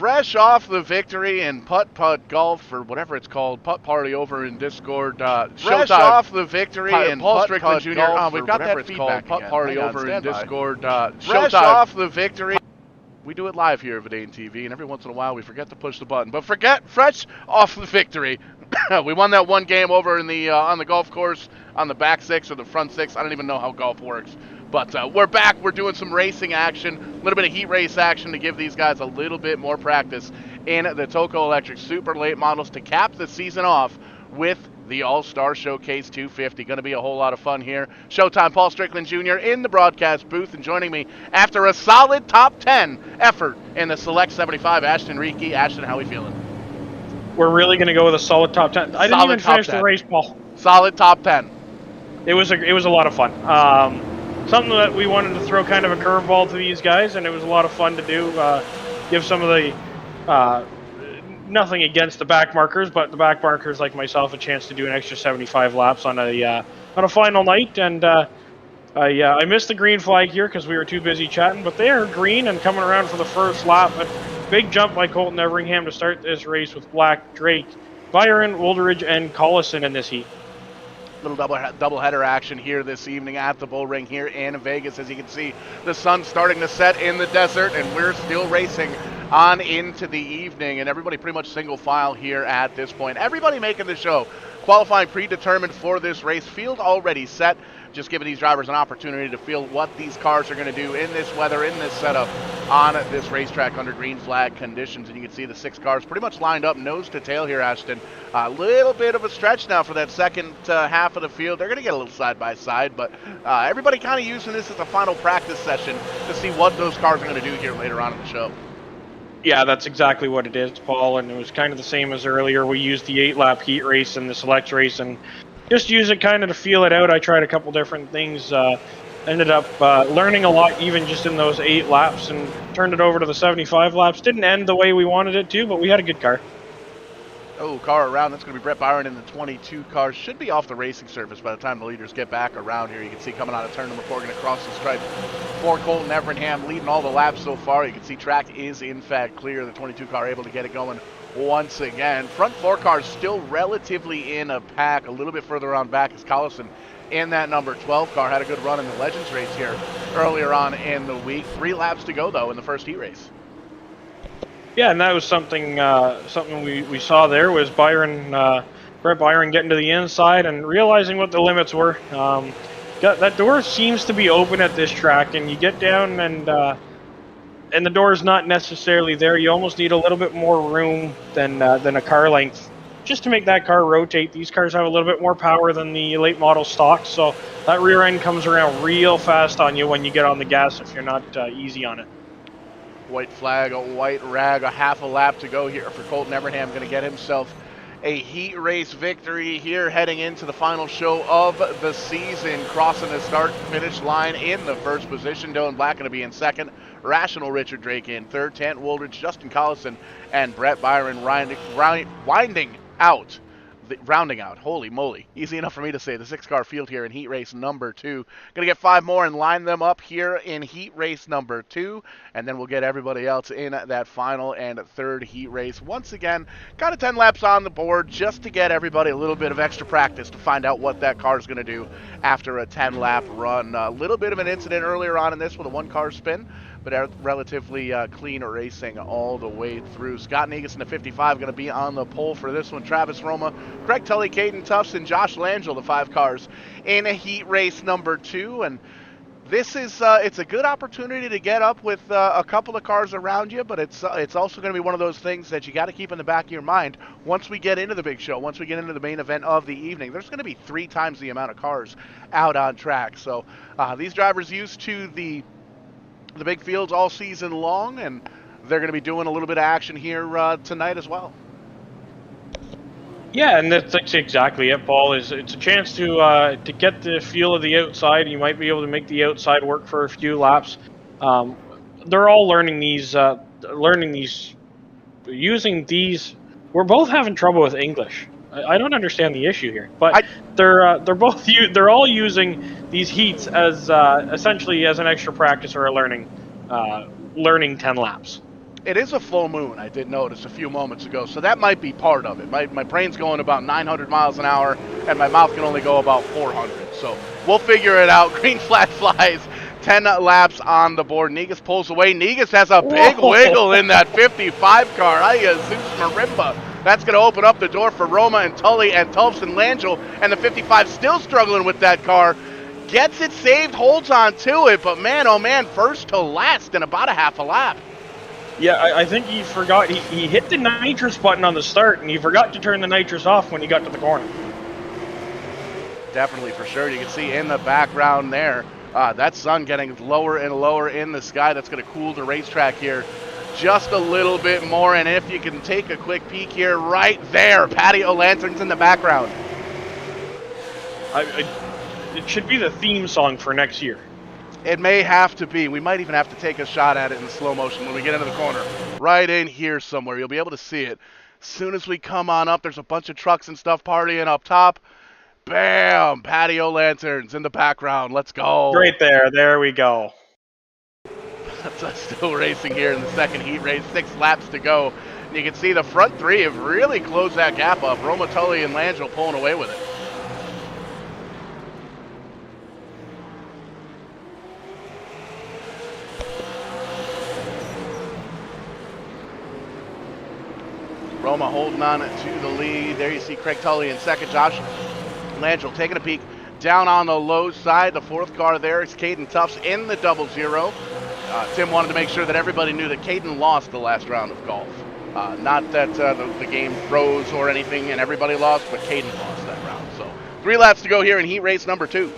Fresh off the victory in putt-putt golf, or whatever it's called, putt party over in Discord. Fresh Showtime. off the victory in Paul Strickland putt-putt Jr. golf, We've or got whatever that it's feedback called, putt again. party Hang on, over in stand by. Discord. Showtime. Fresh off the victory. We do it live here at VidaneTV, and every once in a while we forget to push the button. But fresh off the victory. We won that one game over in the on the golf course on the back six or the front six. I don't even know how golf works. But we're back. We're doing some racing action, a little bit of heat race action to give these guys a little bit more practice in the Tulco Electric Super Late Models to cap the season off with the All-Star Showcase 250. Going to be a whole lot of fun here. Showtime, Paul Strickland Jr. in the broadcast booth, and joining me after a solid top 10 effort in the Select 75, Ashton Reiki. Ashton, how we feeling? We're really going to go with a solid top 10. I didn't even finish the race, Paul. Solid top 10. It was a lot of fun. Something that we wanted to throw kind of a curveball to these guys, and it was a lot of fun to do. Give some of the nothing against the back markers, but the back markers like myself a chance to do an extra 75 laps on a final night. And I missed the green flag here because we were too busy chatting, but they are green and coming around for the first lap. But big jump by Colton Everingham to start this race with Black, Drake, Byron, Woolridge, and Collison in this heat. Little double-header action here this evening at the Bull Ring here in Vegas. As you can see, the sun's starting to set in the desert, and we're still racing on into the evening, and everybody pretty much single file here at this point. Everybody making the show, qualifying predetermined for this race, field already set, just giving these drivers an opportunity to feel what these cars are going to do in this weather, in this setup, on this racetrack under green flag conditions. And you can see the 6 cars pretty much lined up nose to tail here, Ashton. A little bit of a stretch now for that second half of the field. They're going to get a little side by side, but everybody kind of using this as a final practice session to see what those cars are going to do here later on in the show. Yeah, that's exactly what it is, Paul, and it was kind of the same as earlier. We used the 8-lap heat race and the select race and just use it kind of to feel it out. I tried a couple different things, ended up learning a lot even just in those 8 laps, and turned it over to the 75 laps. Didn't end the way we wanted it to, but we had a good car. Oh, car around. That's going to be Brett Byron in the 22 car. Should be off the racing surface by the time the leaders get back around here. You can see coming out of turn number 4, going to cross the stripe for Colton Everingham, leading all the laps so far. You can see track is, in fact, clear. The 22 car able to get it going once again. Front 4 cars still relatively in a pack. A little bit further on back is Collison in that number 12 car. Had a good run in the Legends race here earlier on in the week. 3 laps to go, though, in the first heat race. Yeah, and that was something we saw there was Brett Byron getting to the inside and realizing what the limits were. That door seems to be open at this track, and you get down and the door is not necessarily there. You almost need a little bit more room than a car length just to make that car rotate. These cars have a little bit more power than the late model stock, so that rear end comes around real fast on you when you get on the gas if you're not easy on it. White flag, a white rag, a half a lap to go here for Colton Everingham. Going to get himself a heat race victory here heading into the final show of the season. Crossing the start-finish line in the first position. Dylan Black going to be in second. Rational Richard Drake in third. Tant Woolridge, Justin Collison, and Brett Byron rounding out, holy moly, easy enough for me to say, the 6-car field here in heat race number 2. Gonna get 5 more and line them up here in heat race number 2, and then we'll get everybody else in that final and third heat race. Once again, got 10 laps on the board just to get everybody a little bit of extra practice to find out what that car is gonna do after a 10-lap run. A little bit of an incident earlier on in this with a 1-car spin, but relatively clean racing all the way through. Scott Negus in the 55 going to be on the pole for this one. Travis Roma, Craig Tully, Caden Tufts, and Josh Langell, the 5 cars in heat race number 2. And this is it's a good opportunity to get up with a couple of cars around you, but it's also going to be one of those things that you got to keep in the back of your mind once we get into the big show, once we get into the main event of the evening. There's going to be 3 times the amount of cars out on track. So these drivers used to the big fields all season long, and they're going to be doing a little bit of action here tonight as well. Yeah, and that's exactly it, Paul. It's a chance to get the feel of the outside. You might be able to make the outside work for a few laps. They're all learning these, using these. We're both having trouble with English. I don't understand the issue here, but they're all using these heats as essentially as an extra practice or a learning 10 laps. It is a full moon, I did notice a few moments ago, so that might be part of it. My brain's going about 900 miles an hour, and my mouth can only go about 400. So we'll figure it out. Green flag flies. 10 laps on the board. Negus pulls away. Negus has a big Whoa. wiggle in that 55 car. Hiya, Zeus Marimba. That's going to open up the door for Roma and Tully and Tulps and Langell, and the 55 still struggling with that car. Gets it saved, holds on to it, but man, oh man, first to last in about a half a lap. Yeah, I think he forgot. He hit the nitrous button on the start, and he forgot to turn the nitrous off when he got to the corner. Definitely, for sure. You can see in the background there, that sun getting lower and lower in the sky. That's going to cool the racetrack here just a little bit more. And if you can take a quick peek here, right there, patio lanterns in the background. It should be the theme song for next year. It may have to be. We might even have to take a shot at it in slow motion when we get into the corner. Right in here somewhere. You'll be able to see it. As soon as we come on up, there's a bunch of trucks and stuff partying up top. Bam! Patio lanterns in the background. Let's go. Right there. There we go. Still racing here in the second heat race. 6 laps to go. And you can see the front three have really closed that gap up. Roma, Tully, and Langell pulling away with it. Roma holding on to the lead. There you see Craig Tully in second. Josh Langell taking a peek down on the low side. The fourth car there is Caden Tufts in the 00. Tim wanted to make sure that everybody knew that Caden lost the last round of golf. Not that the game froze or anything and everybody lost, but Caden lost that round. So 3 laps to go here in heat race number 2.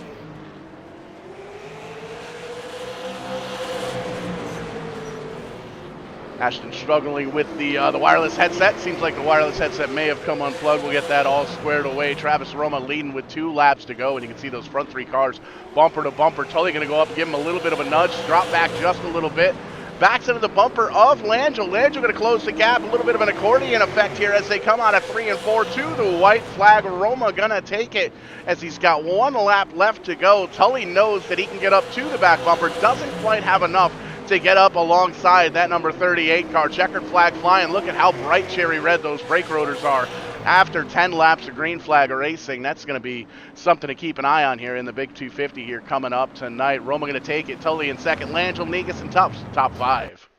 Ashton struggling with the wireless headset. Seems like the wireless headset may have come unplugged. We'll get that all squared away. Travis Roma leading with 2 laps to go, and you can see those front 3 cars bumper to bumper. Tully going to go up and give him a little bit of a nudge, drop back just a little bit. Backs into the bumper of Langell. Langell going to close the gap. A little bit of an accordion effect here as they come out of 3 and 4 to the white flag. Roma going to take it as he's got 1 lap left to go. Tully knows that he can get up to the back bumper. Doesn't quite have enough to get up alongside that number 38 car. Checkered flag flying. Look at how bright cherry red those brake rotors are after 10 laps of green flag racing. That's going to be something to keep an eye on here in the big 250 here coming up tonight. Roma going to take it. Tully in second. Langell, Negus, and Tufts top 5.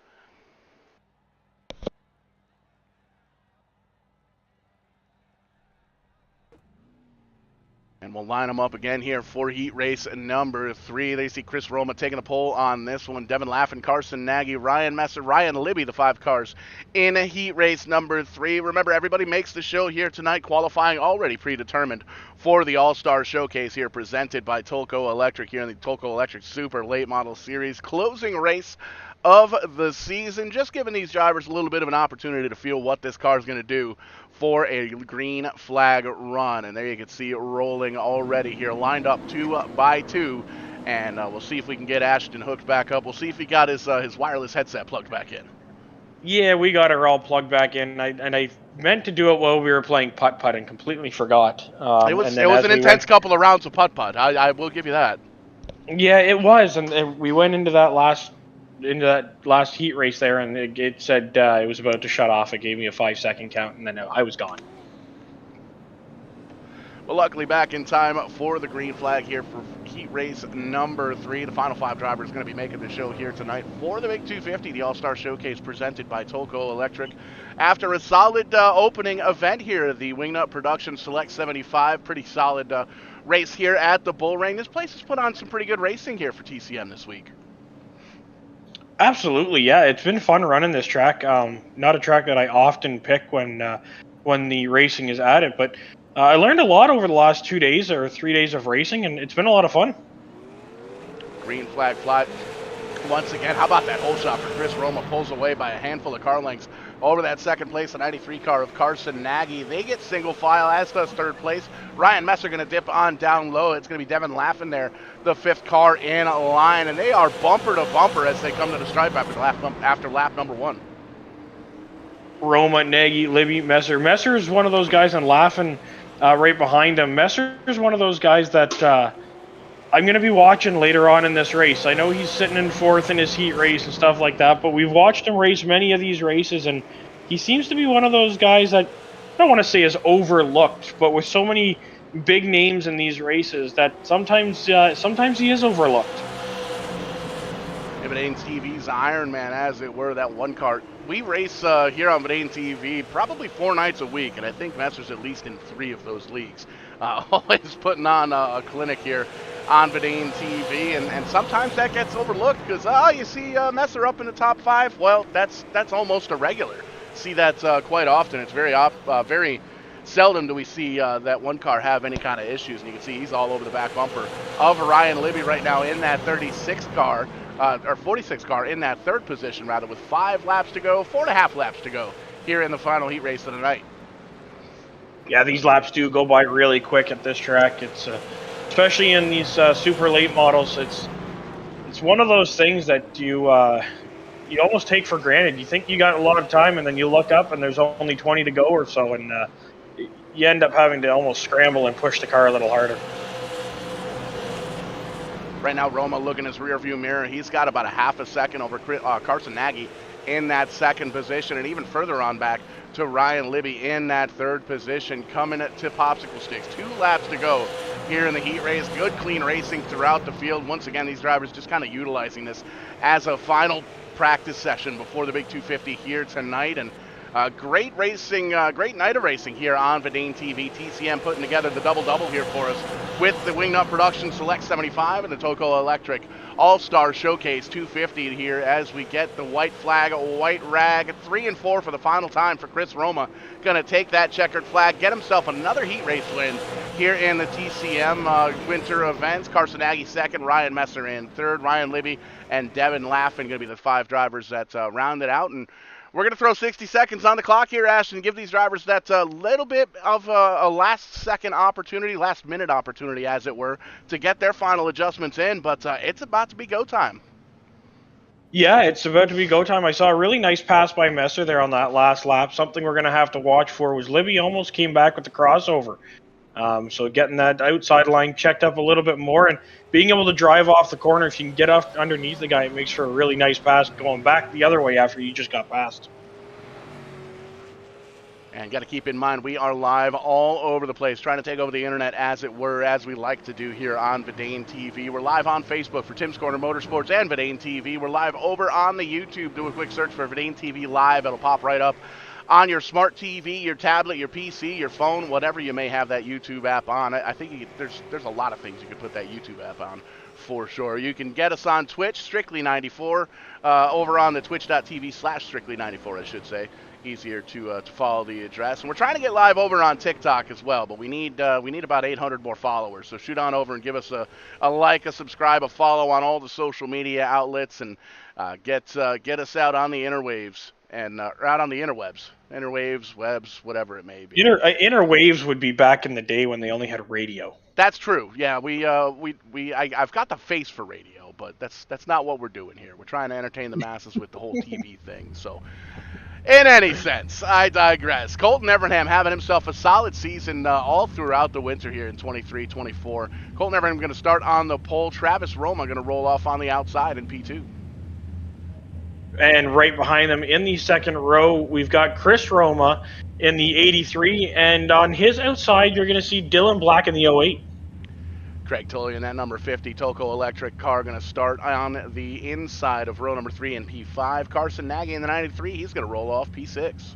And we'll line them up again here for heat race number 3. They see Chris Roma taking a pole on this one. Devin Laffin, Carson Nagy, Ryan Messer, Ryan Libby, the 5 cars in heat race number 3. Remember, everybody makes the show here tonight. Qualifying already predetermined for the All-Star Showcase here presented by Tulco Electric here in the Tulco Electric Super Late Model Series. Closing race of the season. Just giving these drivers a little bit of an opportunity to feel what this car is going to do for a green flag run. And there you can see it rolling already here, lined up 2 by 2. And we'll see if we can get Ashton hooked back up. We'll see if he got his wireless headset plugged back in. Yeah, we got it all plugged back in. I meant to do it while we were playing putt-putt and completely forgot. It was an intense couple of rounds of putt-putt. I will give you that. Yeah, it was. And we went into that last heat race there, and it said it was about to shut off. It gave me a 5-second count, and then I was gone. Well, luckily back in time for the green flag here for heat race number 3. The final 5 drivers going to be making the show here tonight for the big 250, the All-Star Showcase presented by Tulco Electric. After a solid opening event here, the Wingnut Production Select 75, pretty solid race here at the Bull Ring. This place has put on some pretty good racing here for TCM this week. Absolutely, yeah. It's been fun running this track. Not a track that I often pick when the racing is at it, but I learned a lot over the last 2 days or 3 days of racing, and it's been a lot of fun. Green flag fly once again. How about that hole shot for Chris Roma? Pulls away by a handful of car lengths over that second place, the 93 car of Carson Nagy. They get single file, as does third place. Ryan Messer going to dip on down low. It's going to be Devin Laffin there, the 5th car in line, and they are bumper to bumper as they come to the stripe after lap number 1. Roma, Nagy, Libby, Messer. Messer is one of those guys, and Laffin right behind him. Messer is one of those guys that I'm going to be watching later on in this race. I know he's sitting in fourth in his heat race and stuff like that, but we've watched him race many of these races, and he seems to be one of those guys that I don't want to say is overlooked, but with so many big names in these races that sometimes he is overlooked. VidaneTV's Iron Man, as it were, that one car. We race here on VidaneTV probably 4 nights a week, and I think Messer's at least in 3 of those leagues. Always putting on a clinic here on VidaneTV, and sometimes that gets overlooked because, you see Messer up in the top 5. Well, that's almost a regular. See that quite often. It's very seldom do we see that one car have any kind of issues, and you can see he's all over the back bumper of Ryan Libby right now in that 36 car. Or 46 car in that 3rd position, rather, with 5 laps to go, 4.5 laps to go here in the final heat race of the night. Yeah, these laps do go by really quick at this track. It's especially in these super late models. It's one of those things that you almost take for granted. You think you got a lot of time, and then you look up and there's only 20 to go or so, and you end up having to almost scramble and push the car a little harder. Right now, Roma looking in his rearview mirror. He's got about a half a second over Carson Nagy in that 2nd position, and even further on back to Ryan Libby in that 3rd position, coming to popsicle sticks. 2 laps to go here in the heat race. Good, clean racing throughout the field. Once again, these drivers just kind of utilizing this as a final practice session before the big 250 here tonight. And great racing, great night of racing here on VidaneTV. TCM putting together the double-double here for us with the Wingnut Production Select 75 and the Tulco Electric All-Star Showcase 250 here as we get the white flag, white rag, 3 and 4 for the final time for Chris Roma. Going to take that checkered flag, get himself another heat race win here in the TCM winter events. Carson Nagy 2nd, Ryan Messer in 3rd, Ryan Libby and Devin Laffin going to be the 5 drivers that round it out. And we're going to throw 60 seconds on the clock here, Ashton, and give these drivers that little bit of a last-second opportunity, last-minute opportunity, as it were, to get their final adjustments in. But it's about to be go time. Yeah, it's about to be go time. I saw a really nice pass by Messer there on that last lap. Something we're going to have to watch for was Libby almost came back with the crossover. So getting that outside line checked up a little bit more and being able to drive off the corner, if you can get up underneath the guy, it makes for a really nice pass going back the other way after you just got passed. And got to keep in mind, we are live all over the place, trying to take over the internet, as it were, as we like to do here on VidaneTV. We're live on Facebook for Tim's Corner Motorsports and VidaneTV. We're live over on the YouTube. Do a quick search for VidaneTV Live. It'll pop right up on your smart TV, your tablet, your PC, your phone, whatever you may have that YouTube app on. I think there's a lot of things you could put that YouTube app on for sure. You can get us on Twitch, Strictly94, over on the twitch.tv/Strictly94, I should say. Easier to follow the address. And we're trying to get live over on TikTok as well, but we need about 800 more followers. So shoot on over and give us a like, a subscribe, a follow on all the social media outlets, and get us out on the interwaves and out on the interwaves, webs, whatever it may be. Interwaves would be back in the day when they only had radio. That's true. Yeah, I've got the face for radio, but that's not what we're doing here. We're trying to entertain the masses with the whole TV thing. So, in any sense, I digress. Colton Evernham having himself a solid season all throughout the winter here in 23-24. Colton Evernham going to start on the pole. Travis Roma going to roll off on the outside in P2. And right behind them in the 2nd row, we've got Chris Roma in the 83. And on his outside, you're going to see Dylan Black in the 08. Craig Tully in that number 50 Tulco Electric car going to start on the inside of row number 3 in P5. Carson Nagy in the 93, he's going to roll off P6.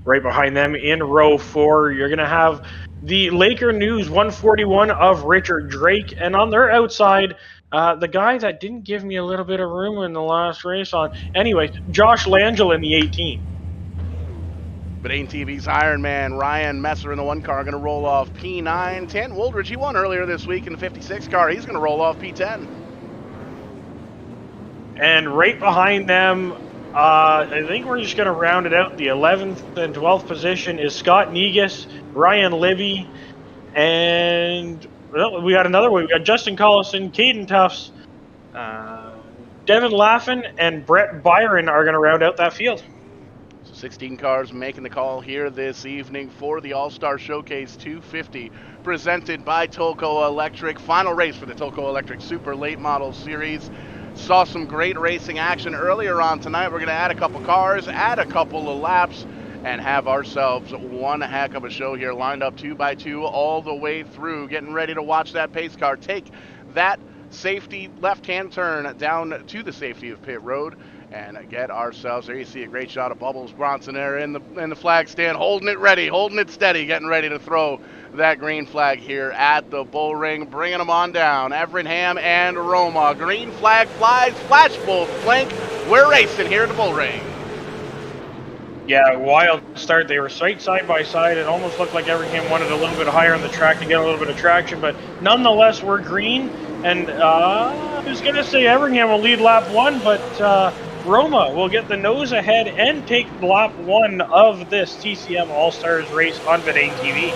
Right behind them in row 4, you're going to have the Laker News 141 of Richard Drake. And on their outside, the guy that didn't give me a little bit of room in the last race on. Anyway, Josh Langell in the 18. VidaneTV's Iron Man, Ryan Messer in the 1 car, going to roll off P9. Tant Woldridge, he won earlier this week in the 56 car. He's going to roll off P10. And right behind them, I think we're just going to round it out. The 11th and 12th position is Scott Negus, Ryan Libby, and well, we got another one. We got Justin Collison, Caden Tufts, Devin Laffin, and Brett Byron are going to round out that field. 16 cars making the call here this evening for the All-Star Showcase 250 presented by Tulco Electric. Final race for the Tulco Electric Super Late Model Series. Saw some great racing action earlier on tonight. We're going to add a couple cars, add a couple of laps, and have ourselves one heck of a show here, lined up 2x2 all the way through, getting ready to watch that pace car take that safety left-hand turn down to the safety of pit road and get ourselves, there you see a great shot of Bubbles Bronson there in the flag stand, holding it ready, holding it steady, getting ready to throw that green flag here at the bull ring, bringing them on down. Everingham and Roma. Green flag flies, flash full flank. We're racing here at the bull ring. Yeah, wild start. They were right side by side. It almost looked like Everingham wanted a little bit higher on the track to get a little bit of traction, but nonetheless, we're green. And I was going to say Everingham will lead lap 1, but Roma will get the nose ahead and take lap 1 of this TCM All-Stars race on VidaneTV.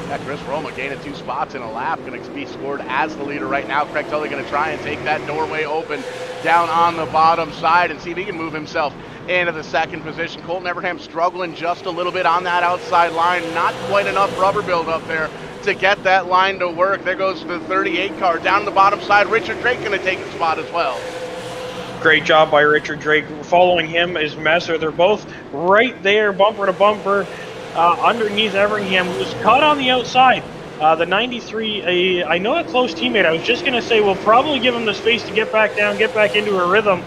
Yeah, Chris Roma gaining 2 spots in a lap, going to be scored as the leader right now. Craig Tully going to try and take that doorway open down on the bottom side and see if he can move himself into the second position. Colton Everingham struggling just a little bit on that outside line. Not quite enough rubber build up there to get that line to work. There goes the 38 car down the bottom side. Richard Drake going to take the spot as well. Great job by Richard Drake. Following him is Messer. They're both right there, bumper to bumper, underneath Everingham, who's caught on the outside. The 93, I know a close teammate. I was just going to say we'll probably give him the space to get back down, get back into a rhythm.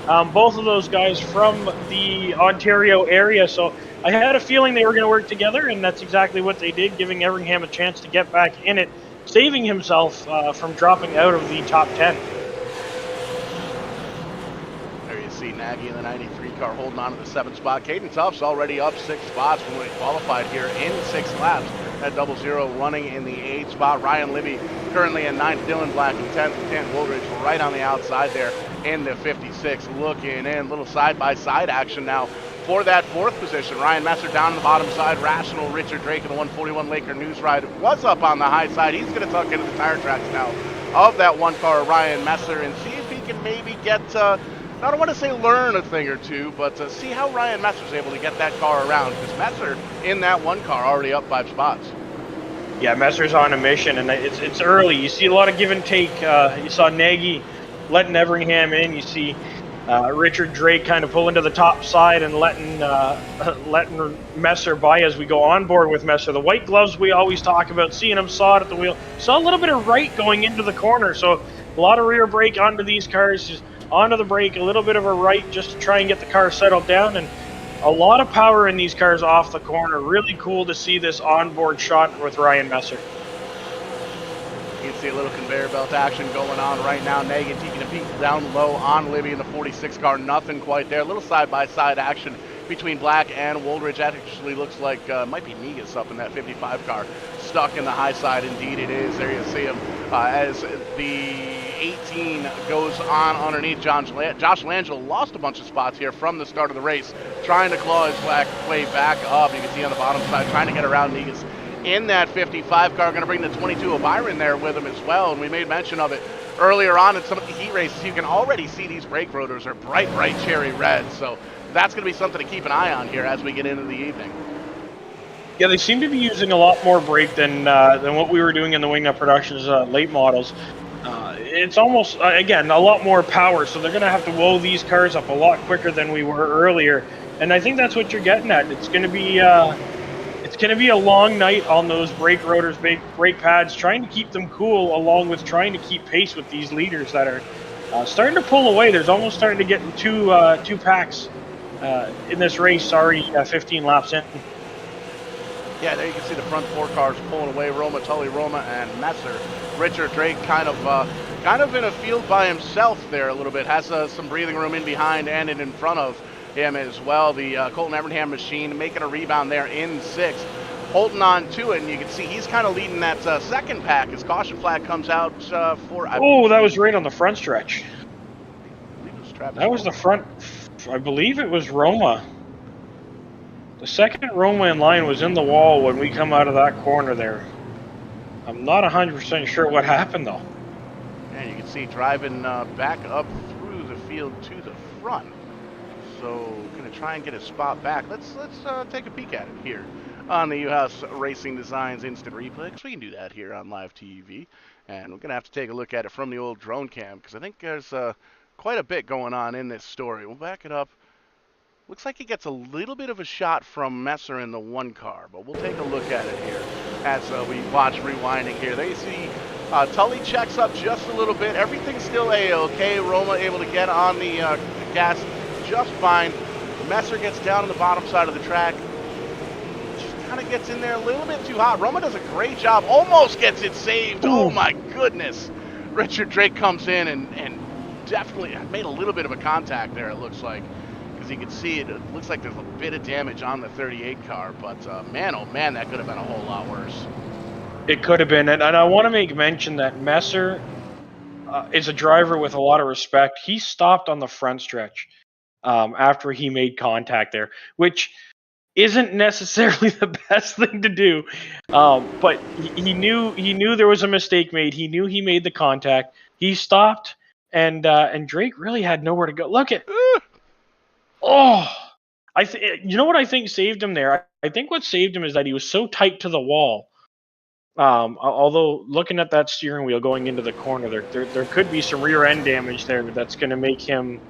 Both of those guys from the Ontario area, so I had a feeling they were going to work together, and that's exactly what they did, giving Everingham a chance to get back in it, saving himself from dropping out of the top 10. There you see Nagy in the 93 car holding on to the 7th spot. Caden Tuff's already up 6 spots from when he qualified here in 6 laps. That 00 running in the 8th spot. Ryan Libby currently in 9th. Dylan Black in 10th. Lieutenant Woolridge right on the outside there in the 56. Looking in, little side-by-side action now for that 4th position. Ryan Messer down on the bottom side. Rational Richard Drake in the 141 Laker News Ride was up on the high side. He's going to tuck into the tire tracks now of that 1 car, Ryan Messer, and see if he can maybe get I don't want to say learn a thing or two, but see how Ryan Messer's able to get that car around, because Messer in that 1 car already up 5 spots. Yeah, Messer's on a mission, and it's early. You see a lot of give and take. You saw Nagy letting Everingham in. You see Richard Drake kind of pulling to the top side and letting Messer by as we go on board with Messer. The white gloves we always talk about, seeing him saw it at the wheel. Saw a little bit of right going into the corner, so a lot of rear brake onto these cars, just onto the brake, a little bit of a right just to try and get the car settled down, and a lot of power in these cars off the corner. Really cool to see this onboard shot with Ryan Messer. You can see a little conveyor belt action going on right now. Nagy taking a peek down low on Libby in the 46 car. Nothing quite there. A little side-by-side action between Black and Woolridge. That actually looks like might be Negus up in that 55 car. Stuck in the high side. Indeed it is. There you see him as the 18 goes on underneath. Josh Langell lost a bunch of spots here from the start of the race, trying to claw his way back up. You can see on the bottom side, trying to get around Negus in that 55 car. Going to bring the 22 of Byron there with him as well, and we made mention of it earlier on in some of the heat races. You can already see these brake rotors are bright cherry red, so that's going to be something to keep an eye on here as we get into the evening. Yeah, they seem to be using a lot more brake than what we were doing in the Wingnut Productions late models. It's almost, again, a lot more power, so they're going to have to woe these cars up a lot quicker than we were earlier. And I think that's what you're getting at. It's going to be a long night on those brake rotors, brake pads, trying to keep them cool, along with trying to keep pace with these leaders that are starting to pull away. There's almost starting to get two packs in this race, already 15 laps in. Yeah, there you can see the front 4 cars pulling away. Roma, Tully, Roma, and Messer. Richard Drake kind of in a field by himself there a little bit. Has some breathing room in behind and in front of him as well. The Colton Everingham machine making a rebound there in 6th. Holding on to it, and you can see he's kind of leading that second pack as caution flag comes out for... Oh, that was right on the front stretch. That was the front... I believe it was Roma. The second Roma in line was in the wall when we come out of that corner there. I'm not 100% sure what happened, though. And you can see driving back up through the field to the front. So gonna try and get his spot back. Let's take a peek at it here on the U-House Racing Designs Instant Replay, because we can do that here on live TV. And we're gonna have to take a look at it from the old drone cam, because I think there's quite a bit going on in this story. We'll back it up. Looks like he gets a little bit of a shot from Messer in the one car, but we'll take a look at it here as we watch rewinding here. There you see Tully checks up just a little bit. Everything's still A-OK. Roma able to get on the gas just fine. Messer gets down on the bottom side of the track. Just kind of gets in there a little bit too hot. Roma does a great job. Almost gets it saved. Oh, my goodness. Richard Drake comes in and definitely made a little bit of a contact there, it looks like. Because you can see it looks like there's a bit of damage on the 38 car. But, man, oh, man, that could have been a whole lot worse. It could have been. And I want to make mention that Messer is a driver with a lot of respect. He stopped on the front stretch after he made contact there, which isn't necessarily the best thing to do. But he knew there was a mistake made. He knew he made the contact. He stopped, and Drake really had nowhere to go. Look at, oh, you know what I think saved him there? I think what saved him is that he was so tight to the wall. Although looking at that steering wheel going into the corner, there could be some rear end damage there that's going to make him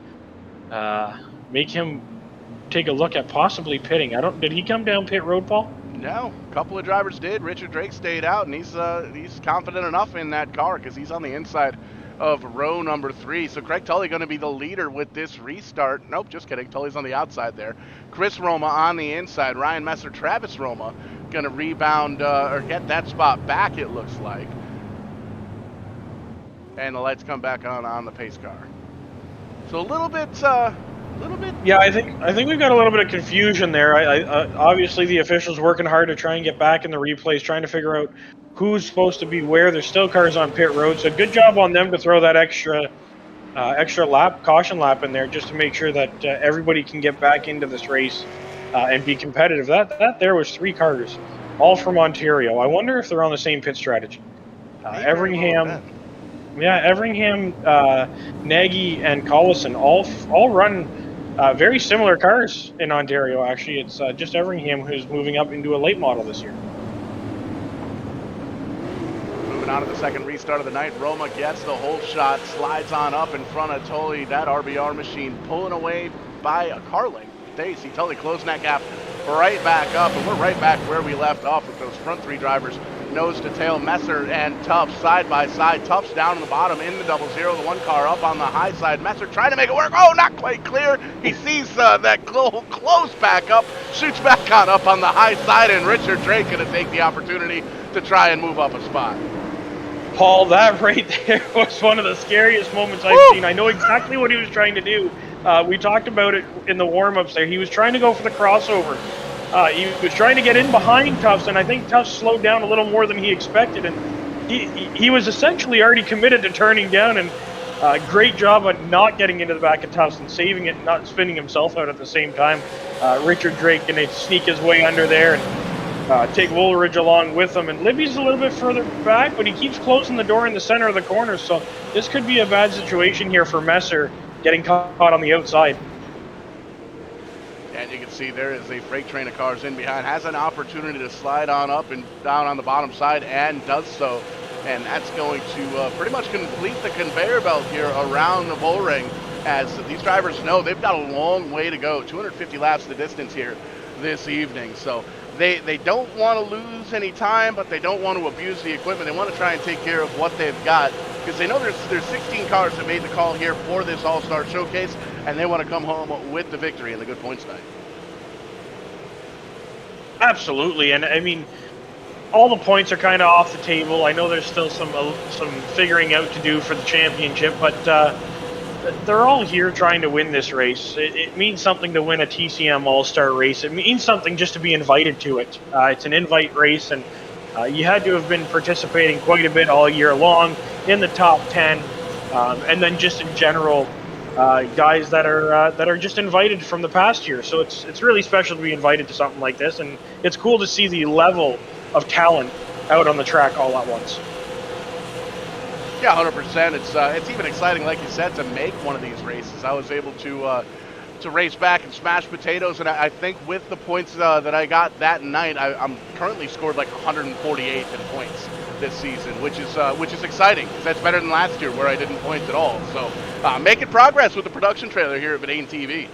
take a look at possibly pitting. Did he come down pit road, Paul? No, a couple of drivers did. Richard Drake stayed out, and he's confident enough in that car because he's on the inside of row number 3. So Craig Tully going to be the leader with this restart. Nope, just kidding. Tully's on the outside there. Chris Roma on the inside. Ryan Messer, Travis Roma going to rebound or get that spot back, it looks like. And the lights come back on the pace car. So a little bit. Yeah, I think we've got a little bit of confusion there. Obviously the officials working hard to try and get back in the replays, trying to figure out who's supposed to be where. There's still cars on pit road, so good job on them to throw that extra lap, caution lap in there, just to make sure that everybody can get back into this race and be competitive. That there was 3 cars, all from Ontario. I wonder if they're on the same pit strategy. Everingham, Nagy, and Collison all run very similar cars in Ontario. Actually, it's just Everingham who's moving up into a late model this year. Moving on to the second restart of the night, Roma gets the whole shot, slides on up in front of Tully. That RBR machine pulling away by a Carling. There you see Tully closing that gap right back up, and we're right back where we left off with those front 3 drivers, nose to tail. Messer and Tufts side by side. Tufts down in the bottom in the 00, the 1 car up on the high side. Messer trying to make it work. Oh, not quite clear. He sees that close back up, shoots back up on the high side, and Richard Drake going to take the opportunity to try and move up a spot. Paul, that right there was one of the scariest moments I've seen. I know exactly what he was trying to do. We talked about it in the warm-ups there. He was trying to go for the crossover. He was trying to get in behind Tufts, and I think Tufts slowed down a little more than he expected. And he was essentially already committed to turning down, and great job on not getting into the back of Tufts and saving it, not spinning himself out at the same time. Richard Drake going to sneak his way under there and take Woolridge along with him. And Libby's a little bit further back, but he keeps closing the door in the center of the corner, so this could be a bad situation here for Messer, getting caught on the outside. And you can see there is a freight train of cars in behind, has an opportunity to slide on up and down on the bottom side, and does so. And that's going to pretty much complete the conveyor belt here around the bull ring, as these drivers know they've got a long way to go, 250 laps the distance here this evening. So they don't want to lose any time, but they don't want to abuse the equipment. They want to try and take care of what they've got, because they know there's 16 cars that made the call here for this All-Star Showcase, and they want to come home with the victory and the good points tonight. Absolutely, and I mean, all the points are kind of off the table. I know there's still some figuring out to do for the championship, but they're all here trying to win this race. It means something to win a TCM All-Star race. It means something just to be invited to it. It's an invite race, and you had to have been participating quite a bit all year long in the top 10, and then just in general, guys that are just invited from the past year. So it's really special to be invited to something like this, and it's cool to see the level of talent out on the track all at once. Yeah, 100%. It's even exciting, like you said, to make one of these races. I was able to to race back and smash potatoes, and I think with the points that I got that night, I'm currently scored like 148th in points this season, which is exciting because that's better than last year where I didn't point at all. So making progress with the production trailer here at VidaneTV.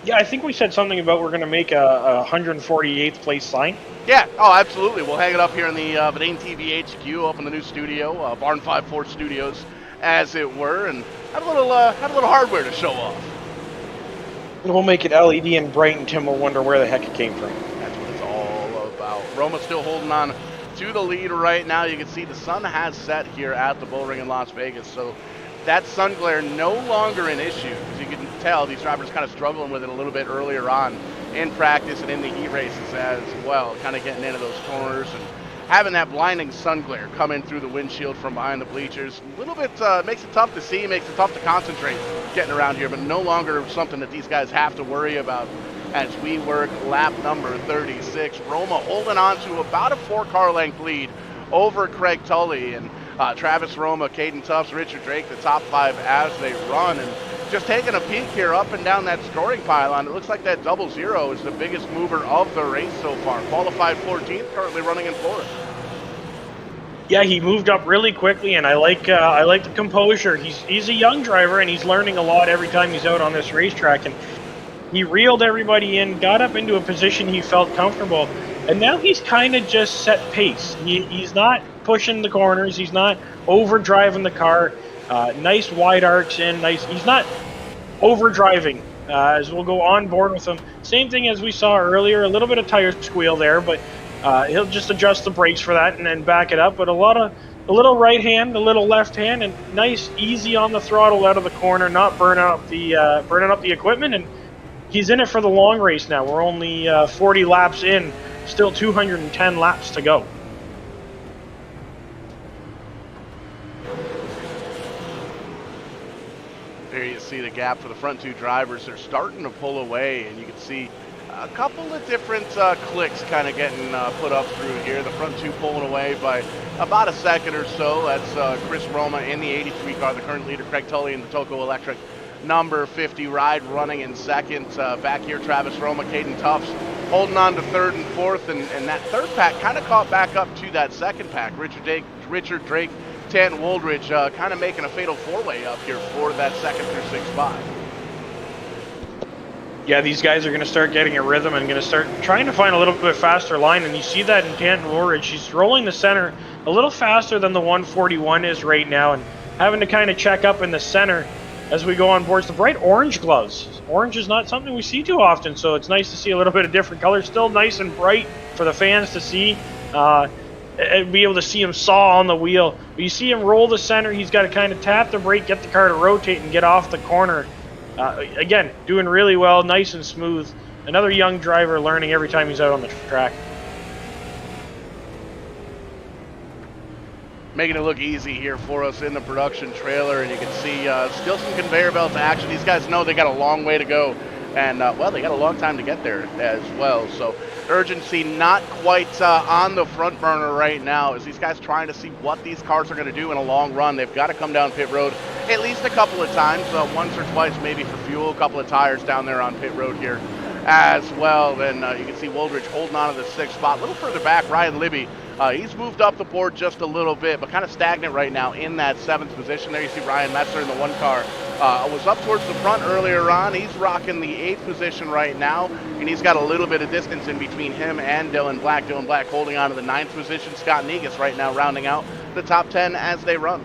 Yeah, I think we said something about we're going to make a 148th place sign. Yeah, oh, absolutely. We'll hang it up here in the VidaneTV HQ, up in the new studio, Barn 54 Studios, as it were, and have a little hardware to show off. And we'll make it LED and bright, and Tim will wonder where the heck it came from. That's what it's all about. Roma still holding on to the lead right now. You can see the sun has set here at the Bull Ring in Las Vegas, so that sun glare no longer an issue. As you can tell, these drivers kind of struggling with it a little bit earlier on in practice and in the heat races as well, kind of getting into those corners and having that blinding sun glare come in through the windshield from behind the bleachers. A little bit makes it tough to see, makes it tough to concentrate getting around here, but no longer something that these guys have to worry about as we work lap number 36. Roma holding on to about a 4-car length lead over Craig Tully, and Travis Roma, Caden Tufts, Richard Drake, the top 5 as they run. And just taking a peek here up and down that scoring pylon, it looks like that 00 is the biggest mover of the race so far. Qualified 14th, currently running in 4th. Yeah, he moved up really quickly, and I like the composure. He's a young driver, and he's learning a lot every time he's out on this racetrack. And he reeled everybody in, got up into a position he felt comfortable, and now he's kind of just set pace. He's not pushing the corners. He's not overdriving the car. Nice wide arcs in. Nice. He's not overdriving. As we'll go on board with him. Same thing as we saw earlier. A little bit of tire squeal there, but he'll just adjust the brakes for that and then back it up. But a little right hand, a little left hand, and nice, easy on the throttle out of the corner, not burning up the equipment. And he's in it for the long race now. We're only 40 laps in. Still 210 laps to go. There you see the gap for the front 2 drivers. They're starting to pull away, and you can see a couple of different clicks kind of getting put up through here. The front 2 pulling away by about a second or so. That's Chris Roma in the 83 car, the current leader, Craig Tully in the Tulco Electric number 50 ride running in second. Back here, Travis Roma, Caden Tufts holding on to 3rd and 4th, and that 3rd pack kind of caught back up to that 2nd pack. Richard Drake, Tanton Woldridge kind of making a fatal 4-way up here for that 2nd through 6th spot. Yeah, these guys are going to start getting a rhythm and going to start trying to find a little bit faster line, and you see that in Tanton Woldridge. She's rolling the center a little faster than the 141 is right now, and having to kind of check up in the center as we go on boards. The bright orange gloves. Orange is not something we see too often, so it's nice to see a little bit of different colors. Still nice and bright for the fans to see. And be able to see him saw on the wheel. But you see him roll the center. He's got to kind of tap the brake, get the car to rotate, and get off the corner. Again, doing really well, nice and smooth. Another young driver learning every time he's out on the track. Making it look easy here for us in the production trailer, and you can see still some conveyor belt action. These guys know they got a long way to go, and well, they got a long time to get there as well. So urgency not quite on the front burner right now, as these guys trying to see what these cars are going to do in a long run. They've got to come down pit road at least a couple of times, once or twice maybe for fuel, a couple of tires down there on pit road here as well. Then you can see Woldridge holding on to the 6th spot. A little further back, Ryan Libby. He's moved up the board just a little bit, but kind of stagnant right now in that 7th position. There you see Ryan Metzler in the 1 car. Was up towards the front earlier on. He's rocking the 8th position right now, and he's got a little bit of distance in between him and Dylan Black. Dylan Black holding on to the 9th position. Scott Negus right now rounding out the top 10 as they run.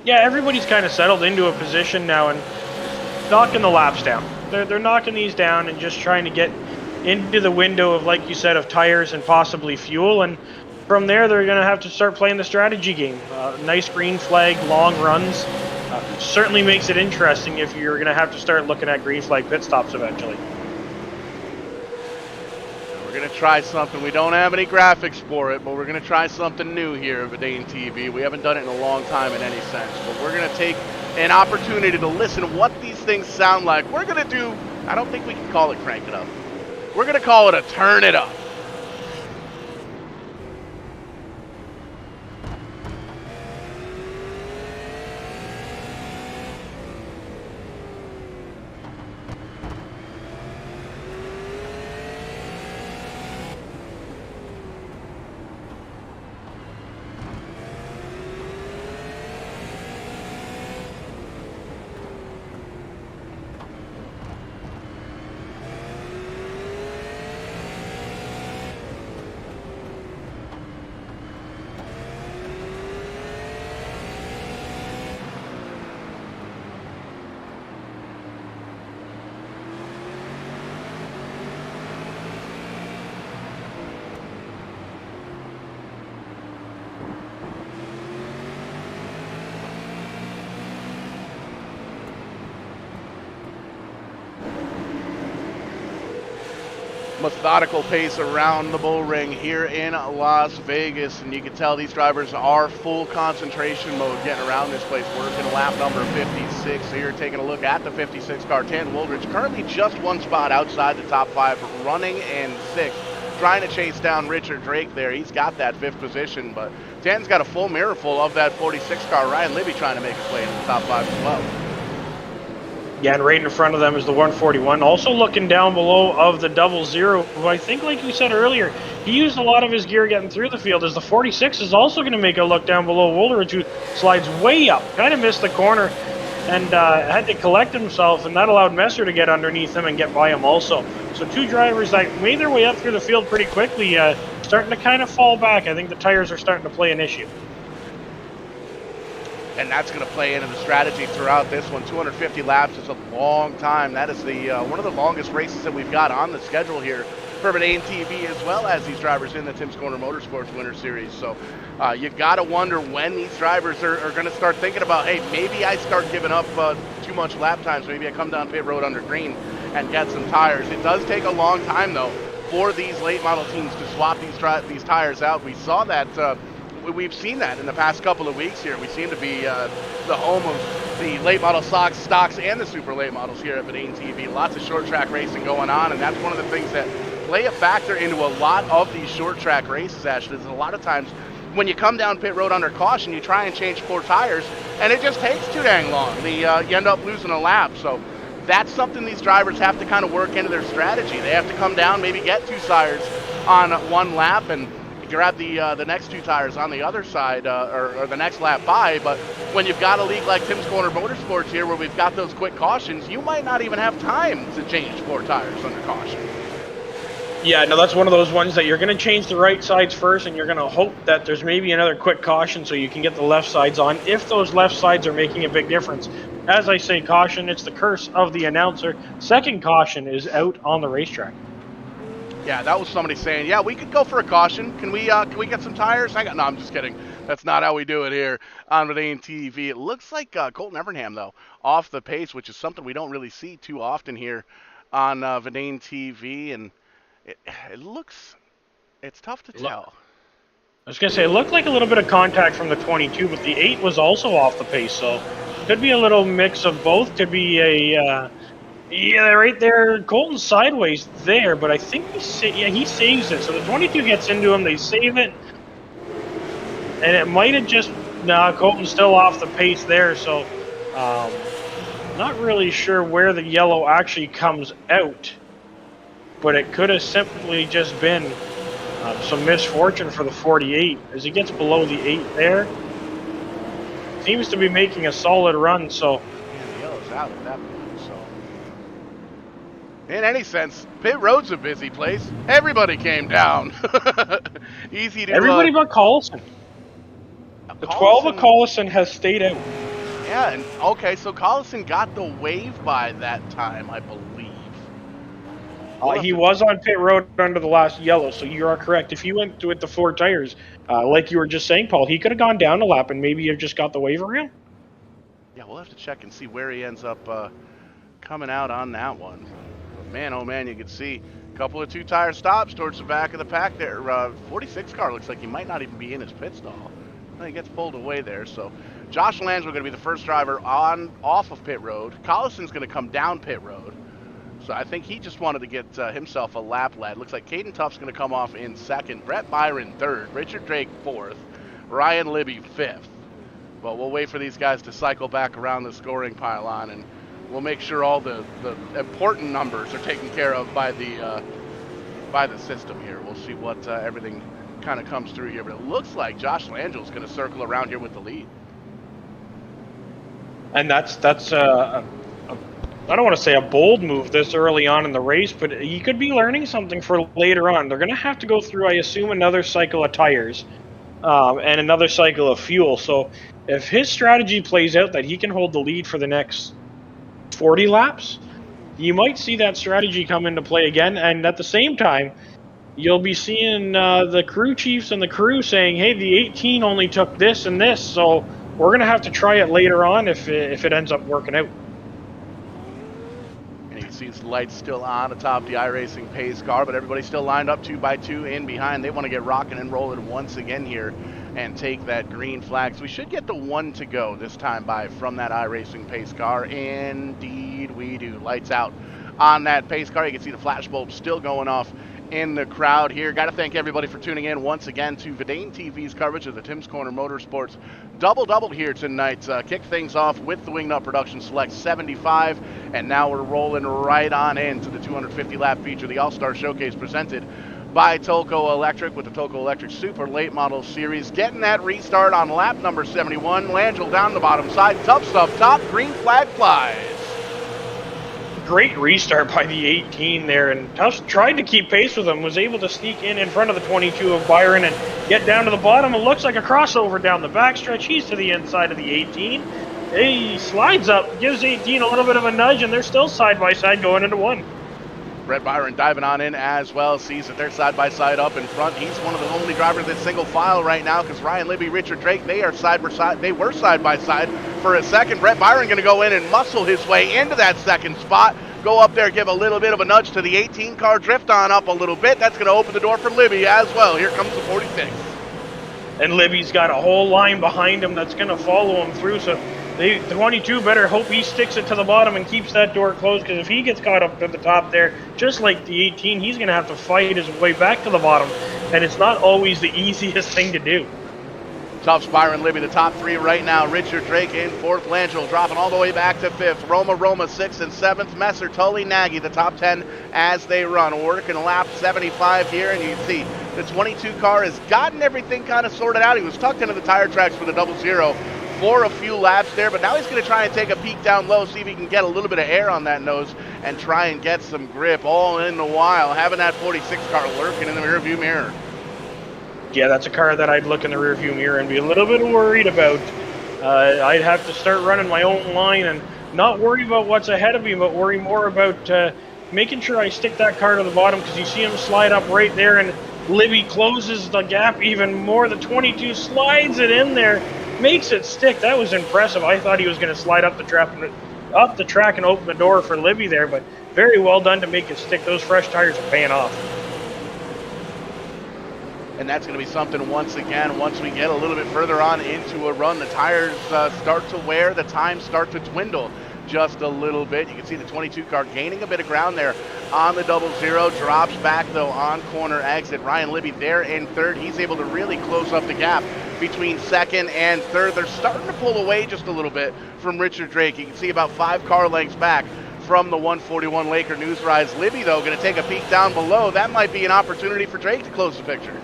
Yeah, everybody's kind of settled into a position now and knocking the laps down. They're knocking these down and just trying to get into the window of, like you said, of tires and possibly fuel, and from there they're going to have to start playing the strategy game. Nice green flag, long runs. Certainly makes it interesting if you're going to have to start looking at green flag pit stops eventually. We're going to try something. We don't have any graphics for it, but we're going to try something new here at VidaneTV. We haven't done it in a long time in any sense, but we're going to take an opportunity to listen to what these things sound like. We're going to do, I don't think we can call it crank it up. We're going to call it a turn it up. methodical pace around the bull ring here in Las Vegas, and you can tell these drivers are full concentration mode getting around this place, working lap number 56 here, taking a look at the 56 car. Tan Woolridge currently just one spot outside the top 5, running in 6th, trying to chase down Richard Drake there. He's got that 5th position, but Tan's got a full mirror full of that 46 car. Ryan Libby trying to make his way into the top 5 as well. Yeah, and right in front of them is the 141. Also looking down below of the 00, who I think, like we said earlier, he used a lot of his gear getting through the field, as the 46 is also going to make a look down below Woolridge, who slides way up, kind of missed the corner, and had to collect himself, and that allowed Messer to get underneath him and get by him also. So 2 drivers that made their way up through the field pretty quickly, starting to kind of fall back. I think the tires are starting to play an issue. And that's going to play into the strategy throughout this one. 250 laps is a long time. That is the one of the longest races that we've got on the schedule here for VidaneTV, as well as these drivers in the Tim's Corner Motorsports Winter Series. So you got to wonder when these drivers are going to start thinking about, hey, maybe I start giving up too much lap times. Maybe I come down pit road under green and get some tires. It does take a long time, though, for these late model teams to swap these tires out. We saw that. We've seen that in the past couple of weeks here. We seem to be the home of the late model stocks and the super late models here at VidaneTV. Lots of short track racing going on, and that's one of the things that play a factor into a lot of these short track races, Ashley. Is a lot of times when you come down pit road under caution, you try and change 4 tires, and it just takes too dang long. You end up losing a lap. So that's something these drivers have to kind of work into their strategy. They have to come down, maybe get 2 tires on 1 lap, and grab the next 2 tires on the other side or the next lap by. But when you've got a league like Tim's Corner Motorsports here, where we've got those quick cautions, you might not even have time to change 4 tires under caution. Yeah, no, that's one of those ones that you're going to change the right sides first, and you're going to hope that there's maybe another quick caution so you can get the left sides on, if those left sides are making a big difference. As I say, caution, it's the curse of the announcer. Second caution is out on the racetrack. Yeah, that was somebody saying, yeah, we could go for a caution. Can we get some tires? No, I'm just kidding. That's not how we do it here on VidaneTV. It looks like Colton Evernham, though, off the pace, which is something we don't really see too often here on VidaneTV. And it's tough to tell. I was going to say, it looked like a little bit of contact from the 22, but the 8 was also off the pace. So could be a little mix of both. Could be a... yeah, right there. Colton's sideways there, but I think he saves it. So the 22 gets into him. They save it, and it might have just. Nah, Colton's still off the pace there. So, not really sure where the yellow actually comes out, but it could have simply just been some misfortune for the 48 as he gets below the 8 there. Seems to be making a solid run. So, yeah, the yellow's out at that point. In any sense, pit road's a busy place. Everybody came down. Easy to... Everybody but Collison. The 12 of Collison has stayed out. Yeah, and okay, so Collison got the wave by that time, I believe. He was on pit road under the last yellow, so you are correct. If he went with the 4 tires, like you were just saying, Paul, he could have gone down a lap and maybe have just got the wave around. Yeah, we'll have to check and see where he ends up coming out on that one. Man, oh man, you can see a couple of 2-tire stops towards the back of the pack there. 46 car looks like he might not even be in his pit stall. He gets pulled away there. So Josh Lang's going to be the first driver off of pit road. Collison's going to come down pit road. So I think he just wanted to get himself a lap led. Looks like Caden Tuff's going to come off in 2nd. Brett Byron 3rd. Richard Drake 4th. Ryan Libby 5th. But we'll wait for these guys to cycle back around the scoring pylon, and we'll make sure all the important numbers are taken care of by the system here. We'll see what everything kind of comes through here. But it looks like Josh Langel's going to circle around here with the lead. And that's I don't want to say a bold move this early on in the race, but he could be learning something for later on. They're going to have to go through, I assume, another cycle of tires and another cycle of fuel. So if his strategy plays out that he can hold the lead for the next 40 laps, you might see that strategy come into play again. And at the same time, you'll be seeing the crew chiefs and the crew saying, hey, the 18 only took this and this, so we're going to have to try it later on if it ends up working out. And you can see the lights still on atop the iRacing pace car, but everybody's still lined up 2 by 2 in behind. They want to get rocking and rolling once again here and take that green flag. So we should get the 1 to go this time by from that iRacing pace car. Indeed we do. Lights out on that pace car. You can see the flash bulbs still going off in the crowd here. Got to thank everybody for tuning in once again to VidaneTV's coverage of the Tim's Corner Motorsports double here tonight. Kick things off with the Wingnut Production Select 75, and now we're rolling right on into the 250 lap feature, the All-Star Showcase presented by Tulco Electric with the Tulco Electric Super Late Model Series. Getting that restart on lap number 71. Langell down the bottom side, tough stuff top, green flag flies. Great restart by the 18 there, and Tufts tried to keep pace with him, was able to sneak in front of the 22 of Byron and get down to the bottom. It looks like a crossover down the backstretch. He's to the inside of the 18. He slides up, gives 18 a little bit of a nudge, and they're still side by side going into 1. Brett Byron diving on in as well, sees that they're side by side up in front. He's one of the only drivers that's single file right now because Ryan Libby, Richard Drake, they are side by side. They were side by side for a second. Brett Byron going to go in and muscle his way into that second spot. Go up there, give a little bit of a nudge to the 18 car, drift on up a little bit. That's going to open the door for Libby as well. Here comes the 46. And Libby's got a whole line behind him that's going to follow him through, so the 22 better hope he sticks it to the bottom and keeps that door closed, because if he gets caught up to the top there, just like the 18, he's going to have to fight his way back to the bottom, and it's not always the easiest thing to do. Tufts, Byron, Libby, the top 3 right now. Richard Drake in 4th. Langell dropping all the way back to 5th. Roma 6th and 7th. Messer, Tully, Nagy, the top 10 as they run. We're working lap 75 here, and you can see the 22 car has gotten everything kind of sorted out. He was tucked into the tire tracks for the 00 for a few laps there, but now he's going to try and take a peek down low, see if he can get a little bit of air on that nose and try and get some grip, all in the while having that 46 car lurking in the rearview mirror. Yeah, that's a car that I'd look in the rearview mirror and be a little bit worried about. I'd have to start running my own line and not worry about what's ahead of me, but worry more about making sure I stick that car to the bottom, because you see him slide up right there, and Libby closes the gap even more. The 22 slides it in there, makes it stick. That was impressive. I thought he was going to slide up the track and open the door for Libby there, but very well done to make it stick. Those fresh tires are paying off. And that's going to be something once again, once we get a little bit further on into a run, the tires start to wear, the times start to dwindle just a little bit. You can see the 22 car gaining a bit of ground there on the 00, drops back though on corner exit. Ryan Libby there in 3rd. He's able to really close up the gap between 2nd and 3rd. They're starting to pull away just a little bit from Richard Drake. You can see about 5 car lengths back from the 141 Laker News Rise. Libby though going to take a peek down below. That might be an opportunity for Drake to close the picture.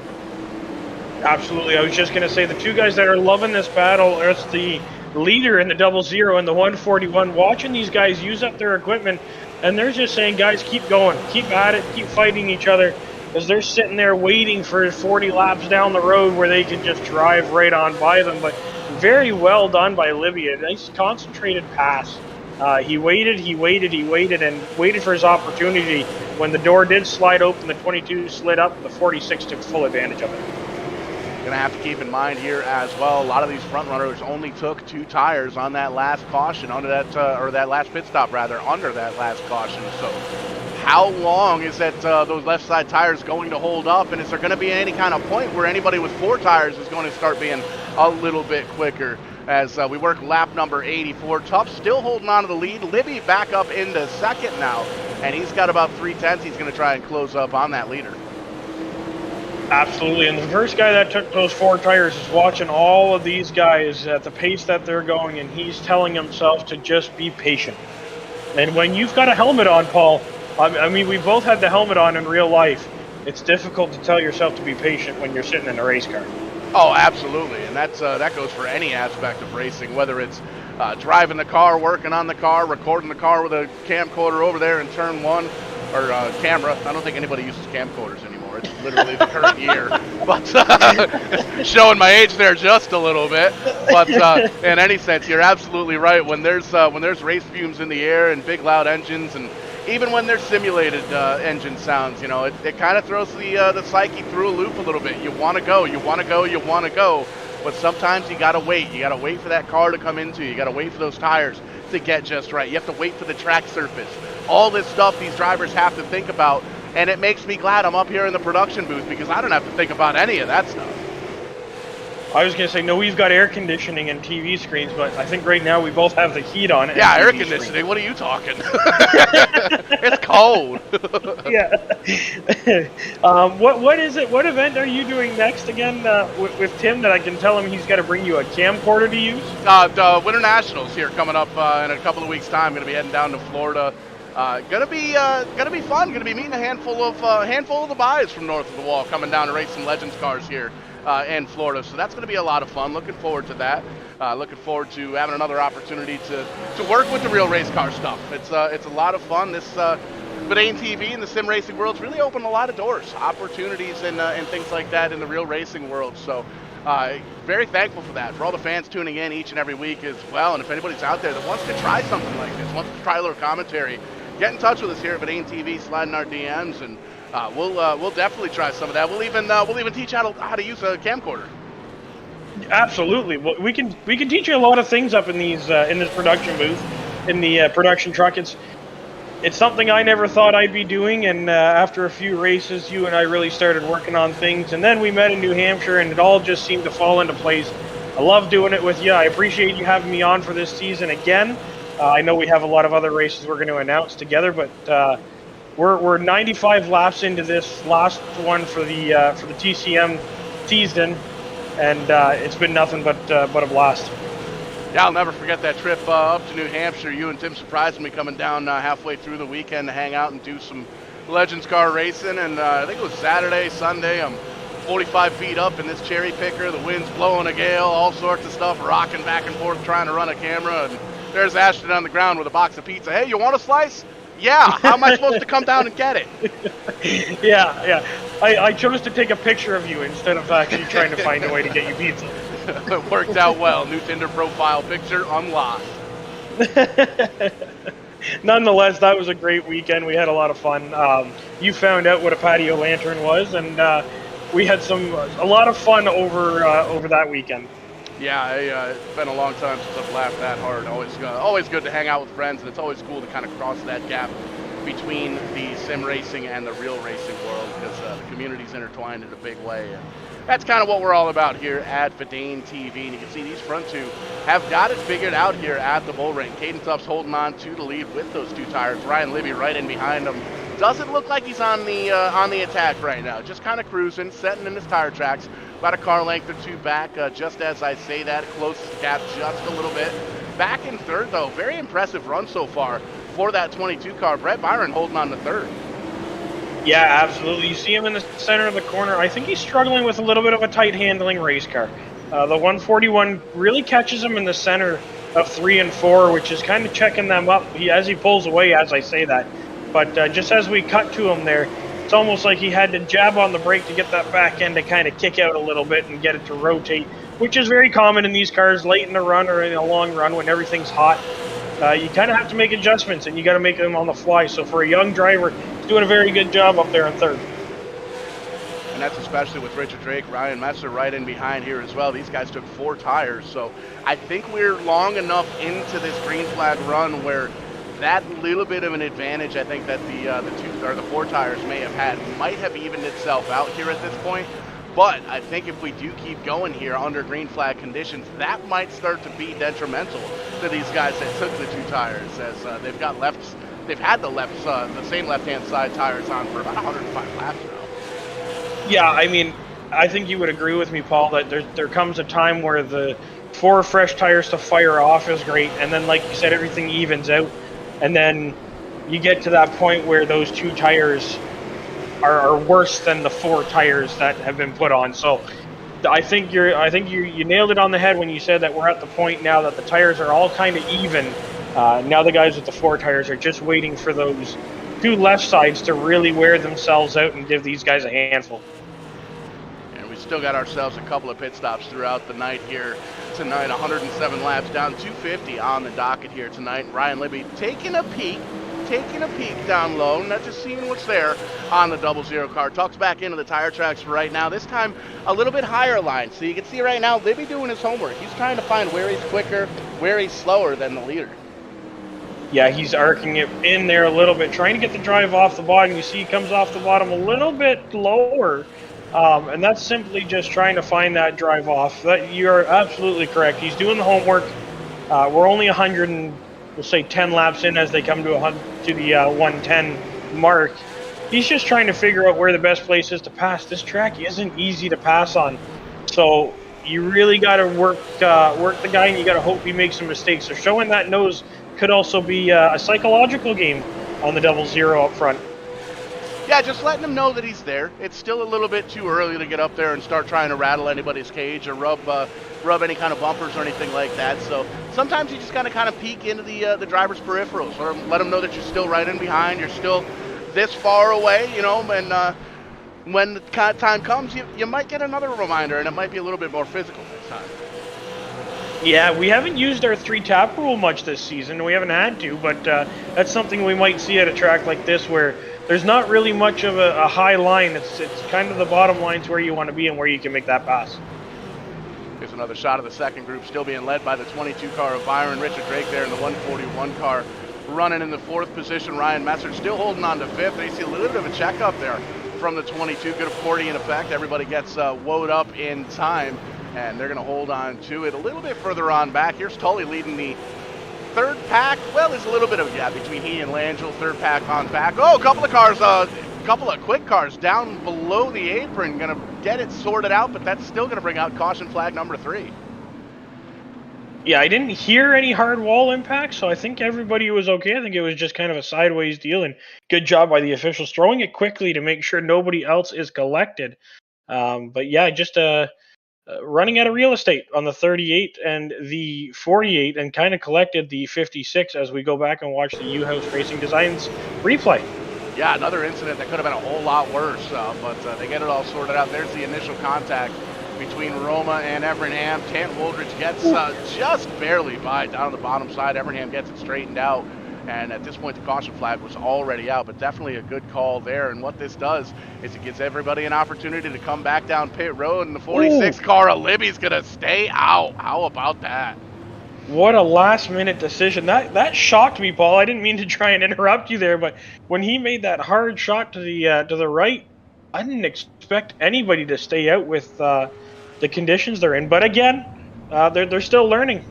Absolutely. I was just going to say the 2 guys that are loving this battle are the leader in the 00 and the 141, watching these guys use up their equipment, and they're just saying, guys, keep going, keep at it, keep fighting each other, because they're sitting there waiting for 40 laps down the road where they can just drive right on by them. But very well done by Libby. A nice concentrated pass. He waited, and waited for his opportunity. When the door did slide open, the 22 slid up, and the 46 took full advantage of it. Going to have to keep in mind here as well, a lot of these front runners only took 2 tires on that last caution, under that or that last pit stop rather, under that last caution. So how long is that those left side tires going to hold up, and is there going to be any kind of point where anybody with 4 tires is going to start being a little bit quicker? As we work lap number 84. Tufts still holding on to the lead. Libby back up into 2nd now, and he's got about 3/10. He's going to try and close up on that leader. Absolutely, and the first guy that took those 4 tires is watching all of these guys at the pace that they're going, and he's telling himself to just be patient. And when you've got a helmet on, Paul, I mean, we both had the helmet on in real life. It's difficult to tell yourself to be patient when you're sitting in a race car. Oh, absolutely, and that goes for any aspect of racing, whether it's driving the car, working on the car, recording the car with a camcorder over there in turn 1, or camera. I don't think anybody uses camcorders anymore. It's literally the current year, but showing my age there just a little bit. But in any sense, you're absolutely right. When there's race fumes in the air and big loud engines, and even when there's simulated engine sounds, you know, it kind of throws the psyche through a loop a little bit. You want to go, but sometimes you got to wait. You got to wait for that car to come into you. You got to wait for those tires to get just right. You have to wait for the track surface. All this stuff these drivers have to think about, and it makes me glad I'm up here in the production booth because I don't have to think about any of that stuff. I was going to say, no, we've got air conditioning and TV screens, but I think right now we both have the heat on. Yeah, air conditioning. Screen. What are you talking? It's cold. Yeah. What is it? What event are you doing next again with Tim that I can tell him he's got to bring you a camcorder to use? The Winter Nationals here coming up in a couple of weeks' time. Going to be heading down to Florida. Gonna be fun. Gonna be meeting a handful of the guys from north of the wall coming down to race some Legends cars here in Florida. So that's gonna be a lot of fun. Looking forward to that. Looking forward to having another opportunity to work with the real race car stuff. It's a lot of fun. This VidaneTV and the sim racing world's really opened a lot of doors, opportunities, and things like that in the real racing world. So. Very thankful for that, for all the fans tuning in each and every week as well. And if anybody's out there that wants to try something like this, wants to try a little commentary, get in touch with us here at VidaneTV, slide in our DMs, and we'll definitely try some of that. We'll even teach how to use a camcorder. Absolutely, we can teach you a lot of things up in these in this production booth, in the production truck. It's something I never thought I'd be doing, and after a few races, you and I really started working on things, and then we met in New Hampshire, and it all just seemed to fall into place. I love doing it with you. I appreciate you having me on for this season again. I know we have a lot of other races we're going to announce together, but we're 95 laps into this last one for the TCM season, and it's been nothing but a blast. Yeah, I'll never forget that trip up to New Hampshire. You and Tim surprised me coming down halfway through the weekend to hang out and do some Legends car racing. And I think it was Saturday, Sunday. I'm 45 feet up in this cherry picker. The wind's blowing a gale, all sorts of stuff, rocking back and forth trying to run a camera. And there's Ashton on the ground with a box of pizza. Hey, you want a slice? Yeah. How am I supposed to come down and get it? Yeah. I chose to take a picture of you instead of actually trying to find a way to get you pizza. It worked out well. New Tinder profile picture unlocked. Nonetheless, that was a great weekend. We had a lot of fun. You found out what a patio lantern was, and we had a lot of fun over that weekend. Yeah, it's been a long time since I've laughed that hard. Always good to hang out with friends, and it's always cool to kind of cross that gap between the sim racing and the real racing world, because the community's intertwined in a big way. And that's kind of what we're all about here at VidaneTV. And you can see these front two have got it figured out here at the bull ring. Caden Tuff's holding on to the lead with those two tires. Ryan Libby right in behind him. Doesn't look like he's on the attack right now. Just kind of cruising, setting in his tire tracks. About a car length or two back. Just as I say that, close the gap just a little bit. Back in third, though. Very impressive run so far for that 22 car. Brett Byron holding on to third. Yeah, absolutely. You see him in the center of the corner. I think he's struggling with a little bit of a tight handling race car. The 141 really catches him in the center of 3 and 4, which is kind of checking them up as he pulls away as I say that. But just as we cut to him there, it's almost like he had to jab on the brake to get that back end to kind of kick out a little bit and get it to rotate, which is very common in these cars late in the run or in a long run when everything's hot. You kind of have to make adjustments, and you got to make them on the fly. So for a young driver, he's doing a very good job up there in third. And that's especially with Richard Drake, Ryan Messer right in behind here as well. These guys took 4 tires, so I think we're long enough into this green flag run where that little bit of an advantage I think that the 4 tires may have had might have evened itself out here at this point. But I think if we do keep going here under green flag conditions, that might start to be detrimental to these guys that took the 2 tires, as they've had the same left-hand side tires on for about 105 laps now. Yeah, I mean, I think you would agree with me, Paul, that there comes a time where the 4 fresh tires to fire off is great, and then, like you said, everything evens out, and then you get to that point where those 2 tires are worse than the 4 tires that have been put on. So I think you nailed it on the head when you said that we're at the point now that the tires are all kind of even. Now the guys with the 4 tires are just waiting for those 2 left sides to really wear themselves out and give these guys a handful. And we still got ourselves a couple of pit stops throughout the night here tonight. 107 laps down, 250 on the docket here tonight. Ryan Libby taking a peek down low, not just seeing what's there on the 00 car. Tucks back into the tire tracks right now, this time a little bit higher line. So you can see right now Libby doing his homework. He's trying to find where he's quicker, where he's slower than the leader. Yeah, he's arcing it in there a little bit, trying to get the drive off the bottom. You see he comes off the bottom a little bit lower, and that's simply just trying to find that drive off. You're absolutely correct. He's doing the homework. We're only 100 and we'll say 10 laps in as they come to 110 mark. He's just trying to figure out where the best place is to pass. This track isn't easy to pass on, so you really got to work the guy, and you got to hope he makes some mistakes. So showing that nose could also be a psychological game on the 00 up front. Yeah, just letting him know that he's there. It's still a little bit too early to get up there and start trying to rattle anybody's cage or rub any kind of bumpers or anything like that. So sometimes you just got to kind of peek into the driver's peripherals, or let them know that you're still right in behind. You're still this far away, you know, and when the time comes, you might get another reminder, and it might be a little bit more physical this time. Yeah, we haven't used our 3-tap rule much this season. We haven't had to, but that's something we might see at a track like this where there's not really much of a high line. It's kind of the bottom lines where you want to be and where you can make that pass. Here's another shot of the second group, still being led by the 22 car of Byron Richard Drake there in the 141 car. Running in the 4th position, Ryan Messer still holding on to 5th. They see a little bit of a check up there from the 22. Good accordion effect. Everybody gets woed up in time, and they're going to hold on to it a little bit further on back. Here's Tully leading the 3rd pack. Well, there's a little bit of a gap between he and Langell. 3rd pack on back. Oh, a couple of cars, couple of quick cars down below the apron. Going to get it sorted out, but that's still going to bring out caution flag number 3. Yeah, I didn't hear any hard wall impacts, so I think everybody was okay. I think it was just kind of a sideways deal, and good job by the officials throwing it quickly to make sure nobody else is collected. But yeah, just running out of real estate on the 38 and the 48, and kind of collected the 56 as we go back and watch the U-House Racing Designs replay. Yeah, another incident that could have been a whole lot worse, but they get it all sorted out. There's the initial contact between Roma and Evernham. Tant Woldridge gets just barely by down on the bottom side. Evernham gets it straightened out, and at this point the caution flag was already out, but definitely a good call there. And what this does is it gives everybody an opportunity to come back down pit road, and the 46 car of Libby's gonna stay out. How about that? What a last-minute decision. That shocked me, Paul. I didn't mean to try and interrupt you there, but when he made that hard shot to the right, I didn't expect anybody to stay out with the conditions they're in. But again, they're still learning.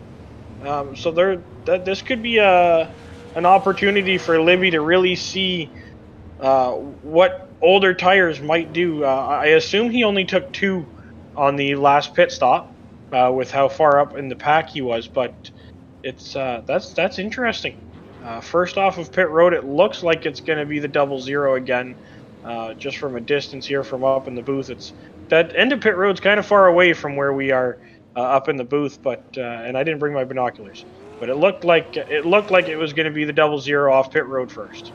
So this could be an opportunity for Libby to really see what older tires might do. I assume he only took 2 on the last pit stop. With how far up in the pack he was, but it's that's interesting. First off of pit road, it looks like it's going to be the 00 again. Just from a distance here from up in the booth, it's that end of pit road's kind of far away from where we are up in the booth. But and I didn't bring my binoculars, but it looked like it was going to be the 00 off pit road first.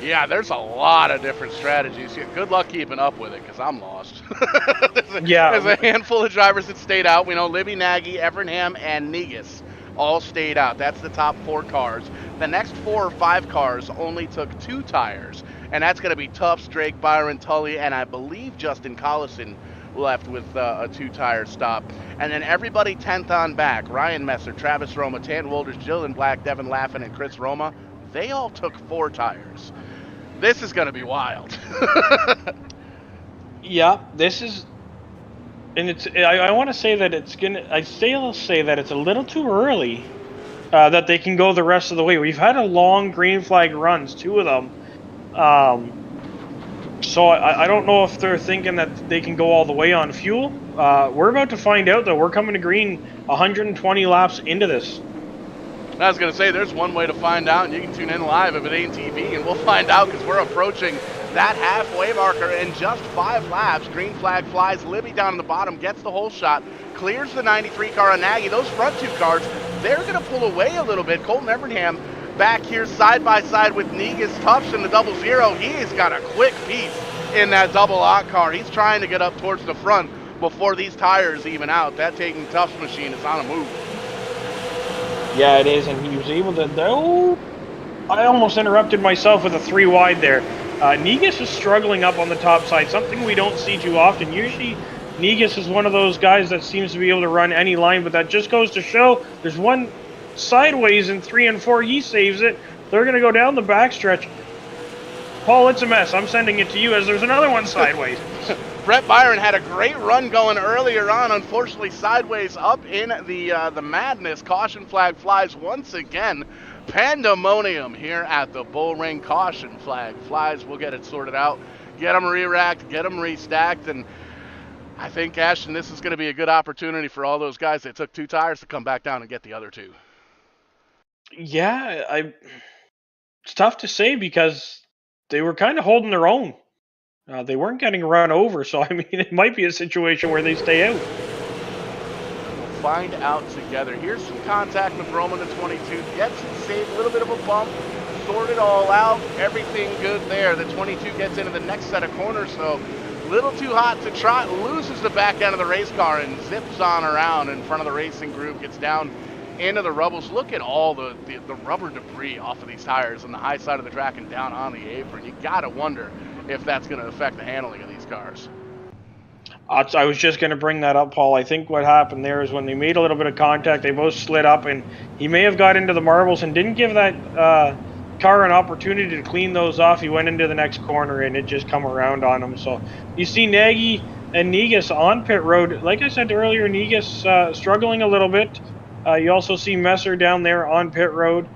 Yeah, there's a lot of different strategies. Good luck keeping up with it, because I'm lost. There's a handful of drivers that stayed out. We know Libby, Nagy, Evernham, and Negus all stayed out. That's the top 4 cars. The next 4 or 5 cars only took 2 tires, and that's going to be Tufts, Drake, Byron, Tully, and I believe Justin Collison left with a 2-tire stop. And then everybody 10th on back, Ryan Messer, Travis Roma, Tant Woldridge, Dylan Black, Devin Laffin, and Chris Roma, they all took 4 tires. This is going to be wild. Yeah, this is, and it's. I want to say that it's gonna. I still say that it's a little too early that they can go the rest of the way. We've had a long green flag runs, 2 of them. So I don't know if they're thinking that they can go all the way on fuel. We're about to find out, though. We're coming to green 120 laps into this. I was going to say, there's one way to find out, and you can tune in live at VidaneTV, and we'll find out, because we're approaching that halfway marker in just 5 laps. Green flag flies. Libby down in the bottom gets the whole shot, clears the 93 car on Nagy. Those front 2 cars, they're going to pull away a little bit. Colton Evernham back here side by side with Negus. Tufts in the 00. He's got a quick piece in that double aught car. He's trying to get up towards the front before these tires even out. That taking Tufts machine is on a move. Yeah, it is, and he was able to. Oh, I almost interrupted myself with a 3 wide there. Negus is struggling up on the top side, something we don't see too often. Usually, Negus is one of those guys that seems to be able to run any line, but that just goes to show there's one sideways in 3 and 4. He saves it. They're going to go down the backstretch. Paul, it's a mess. I'm sending it to you as there's another one sideways. Brett Byron had a great run going earlier on. Unfortunately, sideways up in the madness. Caution flag flies once again. Pandemonium here at the Bull Ring. Caution flag flies. We'll get it sorted out. Get them re-racked, get them restacked, and I think, Ashton, this is going to be a good opportunity for all those guys that took 2 tires to come back down and get the other 2. Yeah, it's tough to say because they were kind of holding their own. They weren't getting run over, so I mean, it might be a situation where they stay out. We'll find out together. Here's some contact with Roman the 22. Gets it saved, a little bit of a bump. Sort it all out. Everything good there. The 22 gets into the next set of corners, though. Little too hot to trot. Loses the back end of the race car and zips on around in front of the racing group. Gets down into the rubbles. Look at all the rubber debris off of these tires on the high side of the track and down on the apron. You gotta wonder if that's going to affect the handling of these cars. I was just going to bring that up, Paul. I think what happened there is when they made a little bit of contact, they both slid up, and he may have got into the marbles and didn't give that car an opportunity to clean those off. He went into the next corner, and it just come around on him. So you see Nagy and Negus on pit road. Like I said earlier, Negus struggling a little bit. You also see Messer down there on pit road.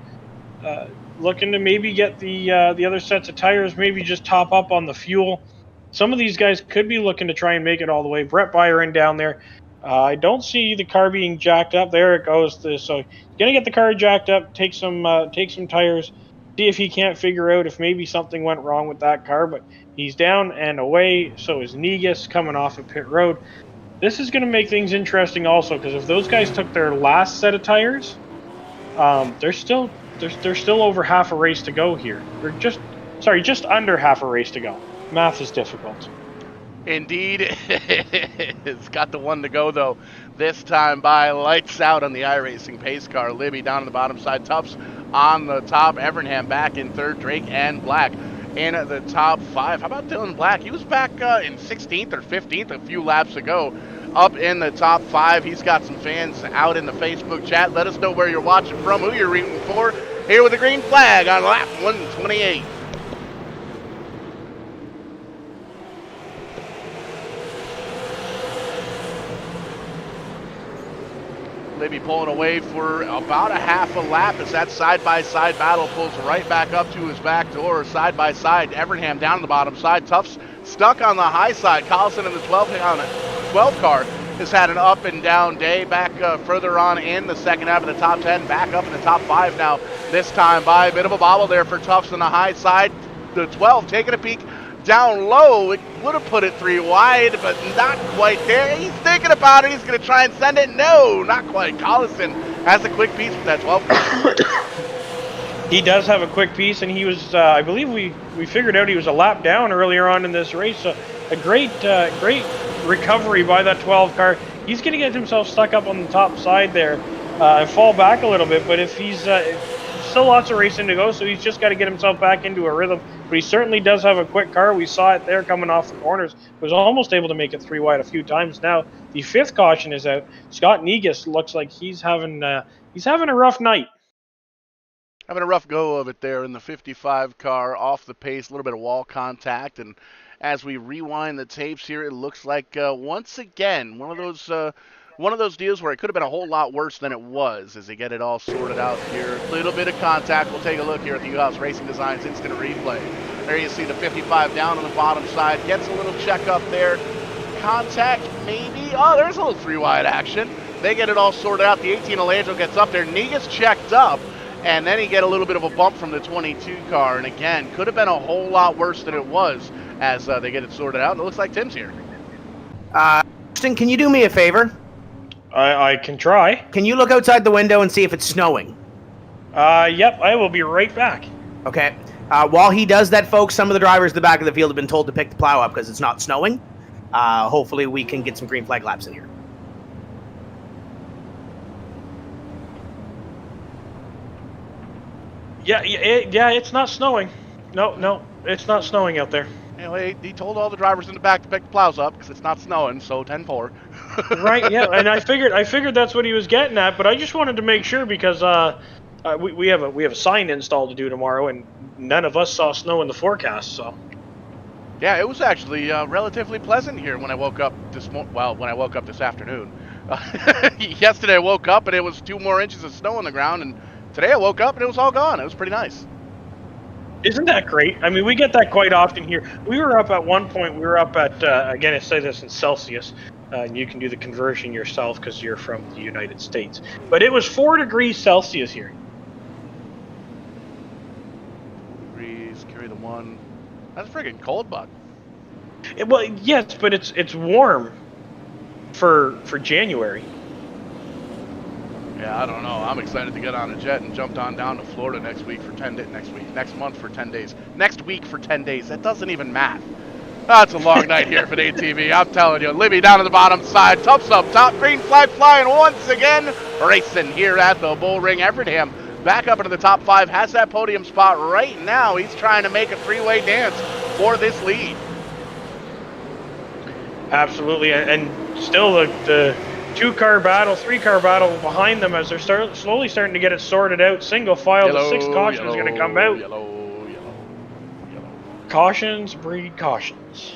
Looking to maybe get the other sets of tires, maybe just top up on the fuel. Some of these guys could be looking to try and make it all the way. Brett Byron down there. I don't see the car being jacked up. There it goes. So he's gonna get the car jacked up, take some tires, see if he can't figure out if maybe something went wrong with that car. But he's down and away. So is Negus coming off of pit road. This is gonna make things interesting also, because if those guys took their last set of tires, there's still over half a race to go here. Or just under half a race to go. Math is difficult. Indeed, it's got the one to go, though. This time by lights out on the iRacing pace car. Libby down on the bottom side. Tufts on the top. Evernham back in third. Drake and Black in the top 5. How about Dylan Black? He was back in 16th or 15th a few laps ago. Up in the top 5. He's got some fans out in the Facebook chat. Let us know where you're watching from, who you're rooting for. Here with the green flag on lap 128. Libby pulling away for about a half a lap as that side-by-side battle pulls right back up to his back door. Side-by-side, Evernham down on the bottom side. Tufts stuck on the high side. Collison in the 12 car has had an up and down day. Back further on in the second half of the top 10. Back up in the top 5 now. This time by a bit of a bobble there for Tufts on the high side. The 12 taking a peek down low. It would have put it 3 wide, but not quite there. He's thinking about it. He's going to try and send it. No, not quite. Collison has a quick piece with that 12 car. He does have a quick piece, and he was, I believe we figured out he was a lap down earlier on in this race. So a great recovery by that 12 car. He's going to get himself stuck up on the top side there and fall back a little bit, but if he's still lots of racing to go, so he's just got to get himself back into a rhythm. But he certainly does have a quick car. We saw it there coming off the corners. Was almost able to make it 3 wide a few times. Now the 5th caution is out. Scott Negus looks like he's having a rough night. Having a rough go of it there in the 55 car, off the pace, a little bit of wall contact, and as we rewind the tapes here, it looks like once again one of those deals where it could have been a whole lot worse than it was as they get it all sorted out here. A little bit of contact. We'll take a look here at the U-House Racing Designs instant replay. There you see the 55 down on the bottom side. Gets a little check up there. Contact maybe. Oh, there's a little 3 wide action. They get it all sorted out. The 18 Alangelo gets up there. Negus checked up. And then he get a little bit of a bump from the 22 car. And again, could have been a whole lot worse than it was as they get it sorted out. And it looks like Tim's here. Austin, can you do me a favor? I can try. Can you look outside the window and see if it's snowing? Yep, I will be right back. Okay. While he does that, folks, some of the drivers at the back of the field have been told to pick the plow up because it's not snowing. Hopefully we can get some green flag laps in here. Yeah, it's not snowing. No, it's not snowing out there. Anyway, he told all the drivers in the back to pick the plows up because it's not snowing, so 10-4. Right, yeah, and I figured that's what he was getting at, but I just wanted to make sure because we have a sign install to do tomorrow, and none of us saw snow in the forecast. So Yeah, it was actually relatively pleasant here when I woke up when I woke up this afternoon. Yesterday I woke up and it was 2 more inches of snow on the ground, and today I woke up and it was all gone. It was pretty nice. isn't that great? I mean, we get that quite often here. We were up at one point. We were up at again, I say this in Celsius. And you can do the conversion yourself because you're from the United States. But it was 4 degrees Celsius here. Degrees, carry the 1. That's friggin' cold, bud. Well, yes, but it's warm for January. Yeah, I don't know. I'm excited to get on a jet and jump on down to Florida next month for 10 days. Next week for 10 days. That doesn't even math. That's a long night here for VidaneTV. I'm telling you, Libby down to the bottom side, Tufts up top, green flag flying once again, racing here at the Bull Ring. Evernham back up into the top 5, has that podium spot right now. He's trying to make a 3-way dance for this lead. Absolutely, and still the 2-car battle, 3-car battle behind them as they're slowly starting to get it sorted out. Single file, the 6th caution is going to come out. Yellow. Cautions breed cautions.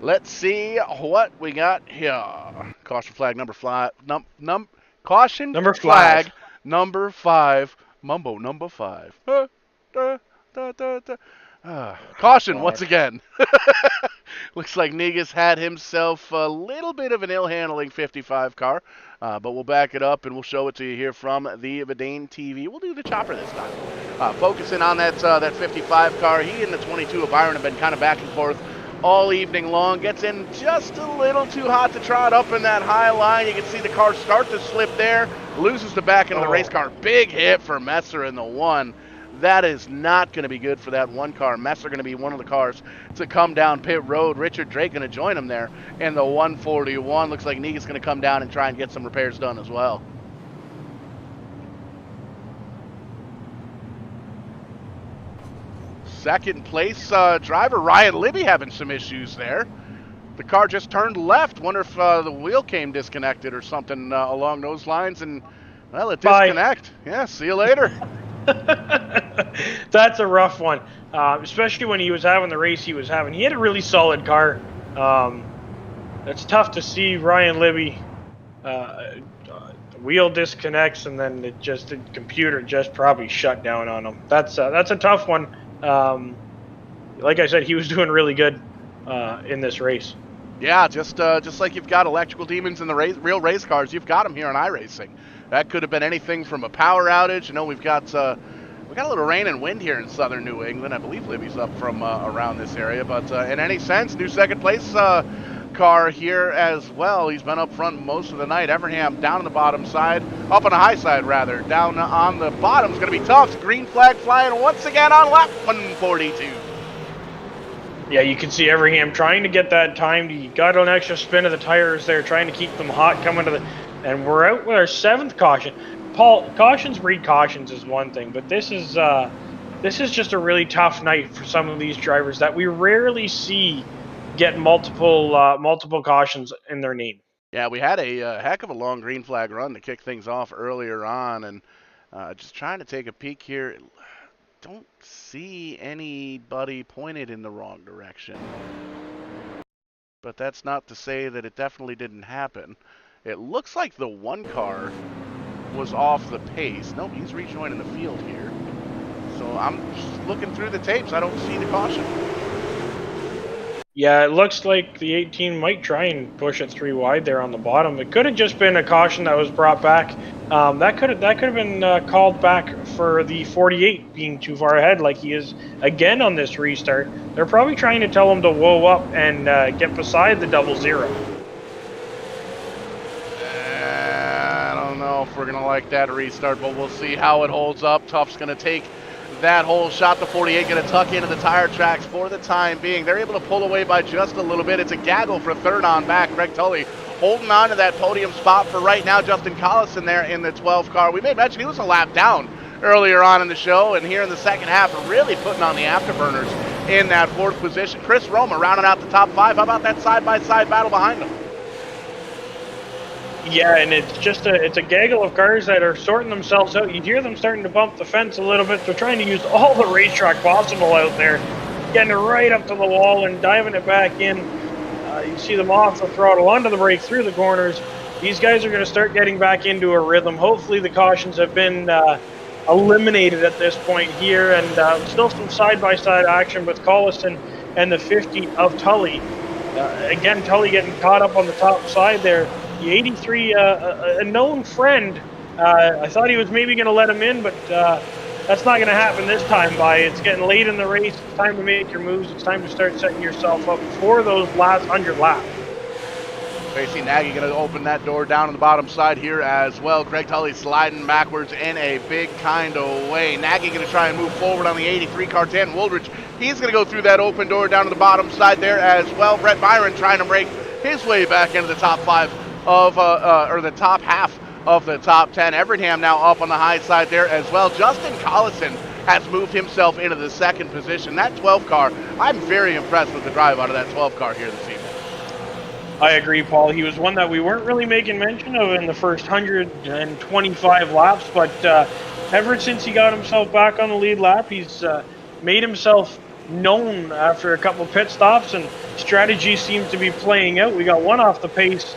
Let's see what we got here. Caution flag number 5. Caution Number flag 5. number 5. Mumbo number 5. Caution once again. Looks like Negus had himself a little bit of an ill-handling 55 car, but we'll back it up and we'll show it to you here from the VidaneTV. We'll do the chopper this time. Focusing on that 55 car, he and the 22 of Byron have been kind of back and forth all evening long. Gets in just a little too hot to trot up in that high line. You can see the car start to slip there, loses the back end of the race car. Big hit for Messer in the 1. That is not going to be good for that 1 car. Messer going to be one of the cars to come down pit road. Richard Drake going to join him there in the 141. Looks like Negus going to come down and try and get some repairs done as well. Second place driver Ryan Libby having some issues there. The car just turned left. Wonder if the wheel came disconnected or something along those lines. And, well, it disconnect. Yeah, see you later. That's a rough one, especially when he was having the race he was having. He had a really solid car. It's tough to see Ryan Libby. The wheel disconnects and then the computer just probably shut down on him. That's a tough one. Like I said, he was doing really good in this race. Yeah, just like you've got electrical demons in the real race cars, you've got them here on iRacing. That could have been anything from a power outage. You know, we got a little rain and wind here in southern New England. I believe Libby's up from around this area. But in any sense, new second place car here as well. He's been up front most of the night. Evernham down on the bottom side, up on the high side rather. Down on the bottom is going to be Tufts. Green flag flying once again on lap 142. Yeah, you can see Evernham trying to get that timed. He got an extra spin of the tires there, trying to keep them hot coming to the... And we're out with our 7th caution. Paul, cautions breed cautions is one thing, but this is just a really tough night for some of these drivers that we rarely see get multiple cautions in their name. Yeah, we had a heck of a long green flag run to kick things off earlier on, and just trying to take a peek here. Don't see anybody pointed in the wrong direction. But that's not to say that it definitely didn't happen. It looks like the 1 car was off the pace. Nope, he's rejoining the field here. So I'm just looking through the tapes. I don't see the caution. Yeah, it looks like the 18 might try and push it 3 wide there on the bottom. It could have just been a caution that was brought back. That could have been called back for the 48 being too far ahead, like he is again on this restart. They're probably trying to tell him to whoa up and get beside the 00. I don't know if we're going to like that restart, but we'll see how it holds up. Tuff's going to take that whole shot. The 48 going to tuck into the tire tracks for the time being. They're able to pull away by just a little bit. It's a gaggle for 3rd on back. Greg Tully holding on to that podium spot for right now. Justin Collison there in the 12 car. We may mention he was a lap down earlier on in the show, and here in the second half, really putting on the afterburners in that 4th position. Chris Roma rounding out the top 5. How about that side-by-side battle behind him? Yeah, and it's just it's a gaggle of cars that are sorting themselves out. You hear them starting to bump the fence a little bit. They're trying to use all the racetrack possible out there, getting it right up to the wall and diving it back in. You see them off the throttle, onto the brake, through the corners. These guys are going to start getting back into a rhythm. Hopefully the cautions have been eliminated at this point here, and still some side-by-side action with Collison and the 50 of Tully. Again, Tully getting caught up on the top side there. The 83, a known friend. I thought he was maybe going to let him in, but that's not going to happen this time. It's getting late in the race. It's time to make your moves. It's time to start setting yourself up for those last 100 laps. Tracy Nagy going to open that door down on the bottom side here as well. Craig Tully sliding backwards in a big kind of way. Nagy going to try and move forward on the 83 car. Dan Woolridge, he's going to go through that open door down to the bottom side there as well. Brett Byron trying to break his way back into the top 5 of, or the top half of the top 10. Everingham now up on the high side there as well. Justin Collison has moved himself into the 2nd position. That 12 car, I'm very impressed with the drive out of that 12 car here this evening. I agree, Paul. He was one that we weren't really making mention of in the first 125 laps, but ever since he got himself back on the lead lap, he's made himself known after a couple pit stops, and strategy seems to be playing out. We got one off the pace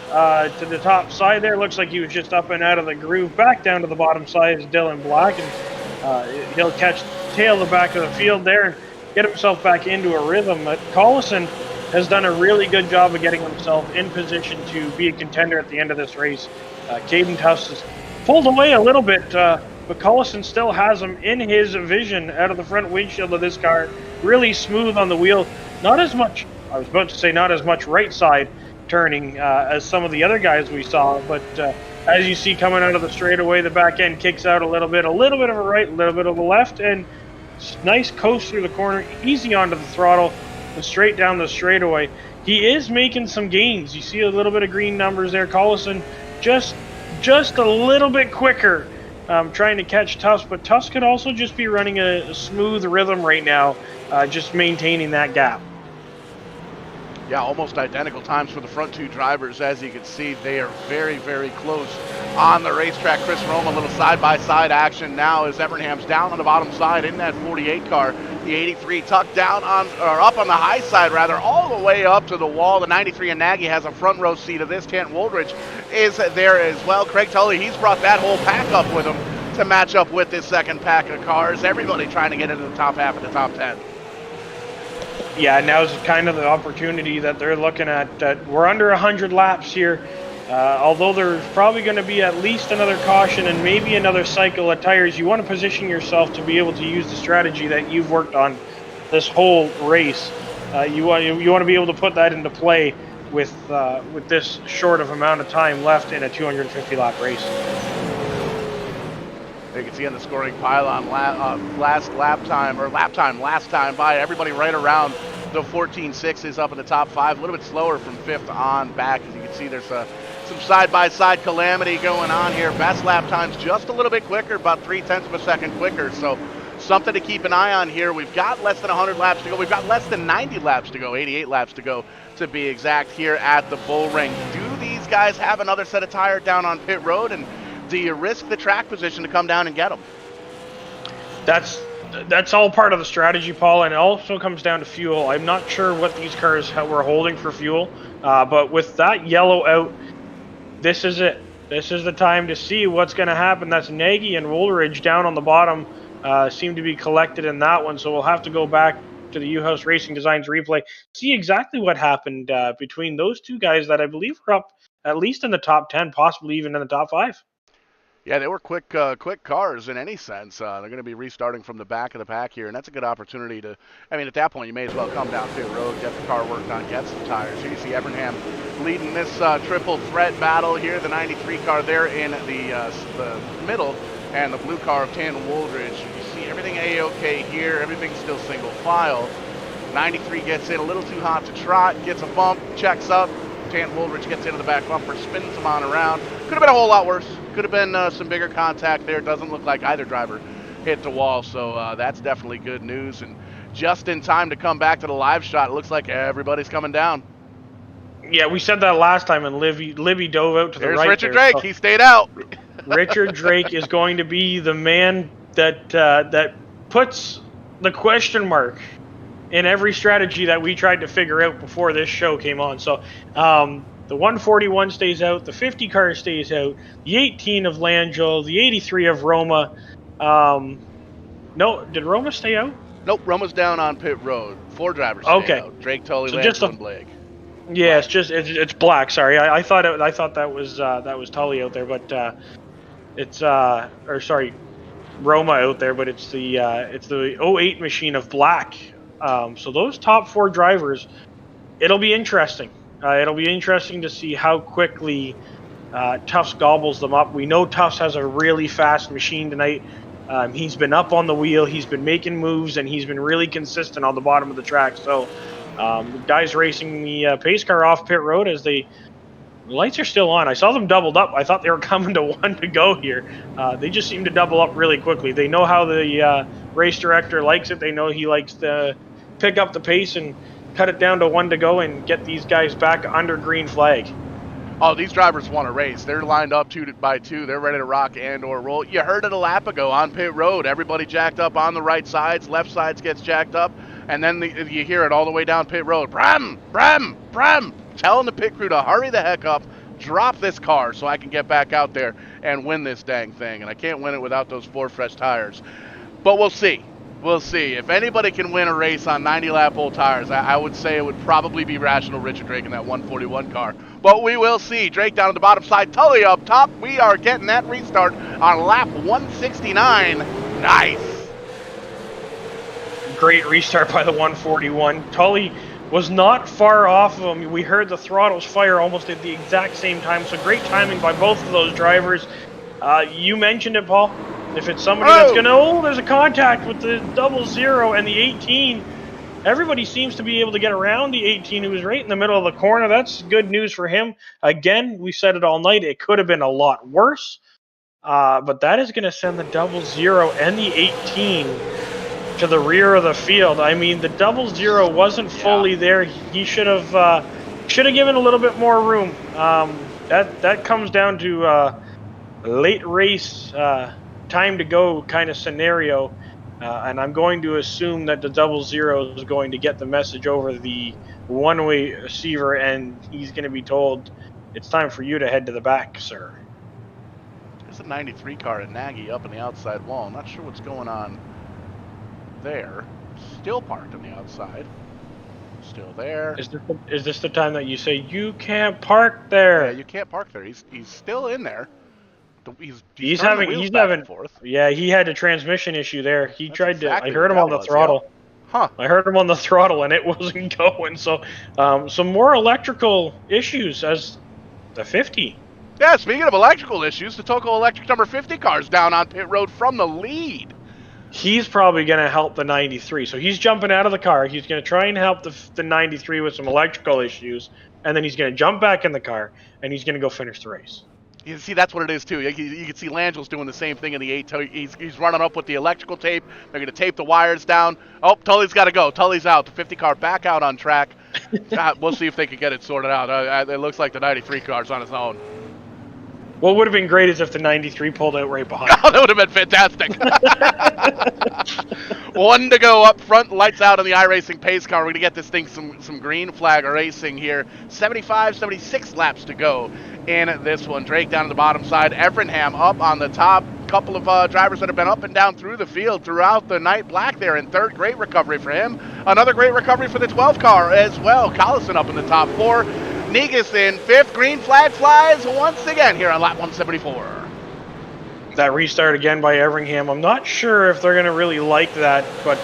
to the top side there. Looks like he was just up and out of the groove. Back down to the bottom side is Dylan Black, and he'll tail the back of the field there and get himself back into a rhythm. But Collison has done a really good job of getting himself in position to be a contender at the end of this race. Caden Tufts has pulled away a little bit, but Collison still has him in his vision out of the front windshield of this car. Really smooth on the wheel. Not as much, I was about to say not as much right side turning as some of the other guys we saw, but as you see coming out of the straightaway, the back end kicks out a little bit of a right, a little bit of a left, and nice coast through the corner, easy onto the throttle, and straight down the straightaway. He is making some gains. You see a little bit of green numbers there. Collison just a little bit quicker, trying to catch Tufts, but Tufts could also just be running a smooth rhythm right now, just maintaining that gap. Yeah, almost identical times for the front 2 drivers. As you can see, they are very, very close on the racetrack. Chris Roma, a little side-by-side action now as Evernham's down on the bottom side in that 48 car. The 83 tucked down on, or up on the high side rather, all the way up to the wall. The 93 and Nagy has a front row seat of this. Kent Woolridge is there as well. Craig Tully, he's brought that whole pack up with him to match up with this second pack of cars. Everybody trying to get into the top half of the top 10. Yeah, now's kind of the opportunity that they're looking at. We're under 100 laps here. Although there's probably going to be at least another caution and maybe another cycle of tires, you want to position yourself to be able to use the strategy that you've worked on this whole race. You want to be able to put that into play with this short of amount of time left in a 250 lap race. You can see on the scoring pylon last lap time by everybody right around the 14.6s up in the top 5. A little bit slower from 5th on back. As you can see, there's some side-by-side calamity going on here. Best lap times just a little bit quicker, about 0.3 of a second quicker. So something to keep an eye on here. We've got less than 100 laps to go. We've got less than 90 laps to go, 88 laps to go to be exact here at the Bull Ring. Do these guys have another set of tire down on pit road, and do you risk the track position to come down and get them? That's all part of the strategy, Paul, and it also comes down to fuel. I'm not sure what these cars were holding for fuel, but with that yellow out, this is it. This is the time to see what's going to happen. That's Nagy and Woolridge down on the bottom, seem to be collected in that one, so we'll have to go back to the U-House Racing Designs replay, see exactly what happened between those two guys that I believe were up at least in the top 10, possibly even in the top 5. Yeah, they were quick cars in any sense. They're going to be restarting from the back of the pack here, and that's a good opportunity to, I mean, at that point, you may as well come down to the road, get the car worked on, get some tires. Here you see Evernham leading this triple threat battle here. The 93 car there in the middle, and the blue car of Tan Woolridge. You see everything A-OK here. Everything's still single file. 93 gets in a little too hot to trot, gets a bump, checks up. Tan Woolridge gets into the back bumper, spins him on around. Could have been a whole lot worse. Could have been some bigger contact there. Doesn't look like either driver hit the wall, so that's definitely good news. And just in time to come back to the live shot, it looks like everybody's coming down. Yeah, we said that last time, and Libby dove out to the right. There's Richard there, Drake. so He stayed out. Richard Drake is going to be the man that puts the question mark in every strategy that we tried to figure out before this show came on. So the 141 stays out, the 50 car stays out, the 18 of Langell, the 83 of Roma. No, did Roma stay out? Nope, Roma's down on pit road. 4 drivers stay out. Drake, Tully, Langell, and Blake. Yeah, it's black. Sorry, I thought that was Tully out there, but it's Roma out there, but it's the 08 machine of black. So those top 4 drivers, it'll be interesting. It'll be interesting to see how quickly Tufts gobbles them up. We know Tufts has a really fast machine tonight. He's been up on the wheel, he's been making moves, and he's been really consistent on the bottom of the track. So the guys racing the pace car off pit road as the lights are still on. I saw them doubled up. I thought they were coming to 1 to go here. They just seem to double up really quickly. They know how the race director likes it. They know he likes to pick up the pace and cut it down to 1 to go and get these guys back under green flag. Oh, these drivers want to race. They're lined up 2 by 2. They're ready to rock and or roll. You heard it a lap ago on pit road. Everybody jacked up on the right sides. Left sides gets jacked up. And then you hear it all the way down pit road. Brem, brem, brem. Telling the pit crew to hurry the heck up. Drop this car so I can get back out there and win this dang thing. And I can't win it without those 4 fresh tires. But we'll see. We'll see. If anybody can win a race on 90-lap old tires, I would say it would probably be Rational Richard Drake in that 141 car. But we will see. Drake down on the bottom side, Tully up top. We are getting that restart on lap 169. Nice. Great restart by the 141. Tully was not far off of him. We heard the throttles fire almost at the exact same time. So great timing by both of those drivers. You mentioned it, Paul. If it's somebody that's going to, there's a contact with the 00 and the 18. Everybody seems to be able to get around the 18 who was right in the middle of the corner. That's good news for him. Again, we said it all night. It could have been a lot worse. But that is going to send the 00 and the 18 to the rear of the field. I mean, the 00 wasn't fully there. He should have given a little bit more room. That comes down to late race time to go kind of scenario, and I'm going to assume that the 00 is going to get the message over the one-way receiver, and he's going to be told, it's time for you to head to the back, sir. There's a 93 car at Nagy up in the outside wall. I'm not sure what's going on there. Still parked on the outside. Still there. Is this the time that you say, you can't park there? Yeah, you can't park there. He's still in there. He's having forth. Yeah, he had a transmission issue there. He tried exactly to. I heard him on the throttle. Yeah. Huh. I heard him on the throttle and it wasn't going. So, some more electrical issues as the 50. Yeah, speaking of electrical issues, the Tulco Electric number 50 car's down on pit road from the lead. He's probably going to help the 93. So he's jumping out of the car. He's going to try and help the 93 with some electrical issues, and then he's going to jump back in the car and he's going to go finish the race. You see, that's what it is, too. You can see Langell's doing the same thing in the 8. He's running up with the electrical tape. They're going to tape the wires down. Oh, Tully's got to go. Tully's out. The 50 car back out on track. We'll see if they can get it sorted out. It looks like the 93 car's on its own. What would have been great is if the 93 pulled out right behind. Oh, that would have been fantastic. 1 to go up front, lights out on the iRacing pace car. We're going to get this thing some green flag racing here. 75, 76 laps to go in this one. Drake down on the bottom side. Everingham up on the top. Couple of drivers that have been up and down through the field throughout the night. Black there in 3rd. Great recovery for him. Another great recovery for the 12 car as well. Collison up in the top 4. Negus in 5th. Green flag flies once again here on lap 174. That restart again by Everingham. I'm not sure if they're going to really like that, but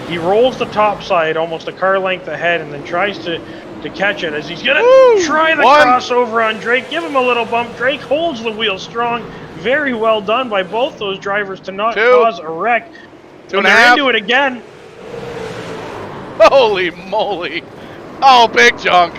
he rolls the top side almost a car length ahead and then tries to catch it as he's going to try the crossover on Drake. Give him a little bump. Drake holds the wheel strong. Very well done by both those drivers to not cause a wreck. And they're into it again. Holy moly. Oh, big junk.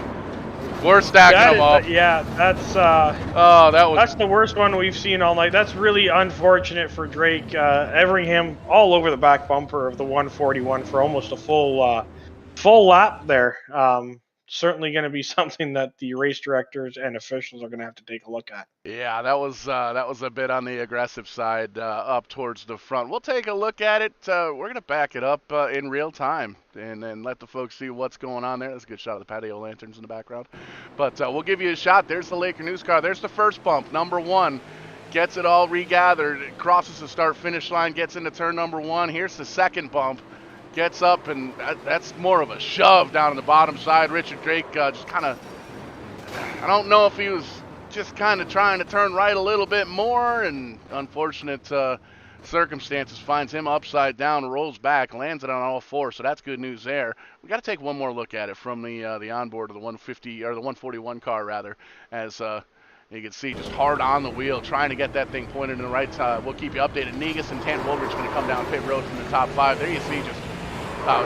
We're stacking them up. Yeah, that's Oh, that was. that's the worst one we've seen all night. That's really unfortunate for Drake. Everingham all over the back bumper of the 141 for almost a full lap there. Certainly going to be something that the race directors and officials are going to have to take a look at. Yeah, that was a bit on the aggressive side up towards the front. We'll take a look at it. We're gonna back it up in real time and let the folks see what's going on there. That's a good shot of the patio lanterns in the background. But we'll give you a shot. There's the Laker News car. There's the first bump, number 1. Gets it all regathered, crosses the start-finish line, gets into turn number 1. Here's the second bump. Gets up, and that's more of a shove down on the bottom side. Richard Drake just kind of, I don't know if he was just kind of trying to turn right a little bit more, and unfortunate circumstances finds him upside down, rolls back, lands it on all 4, so that's good news there. We got to take one more look at it from the onboard of the 150 or the 141 car rather, as you can see just hard on the wheel, trying to get that thing pointed in the right side. We'll keep you updated. Negus and Tan Woolridge going to come down pit road from the top 5. There you see just.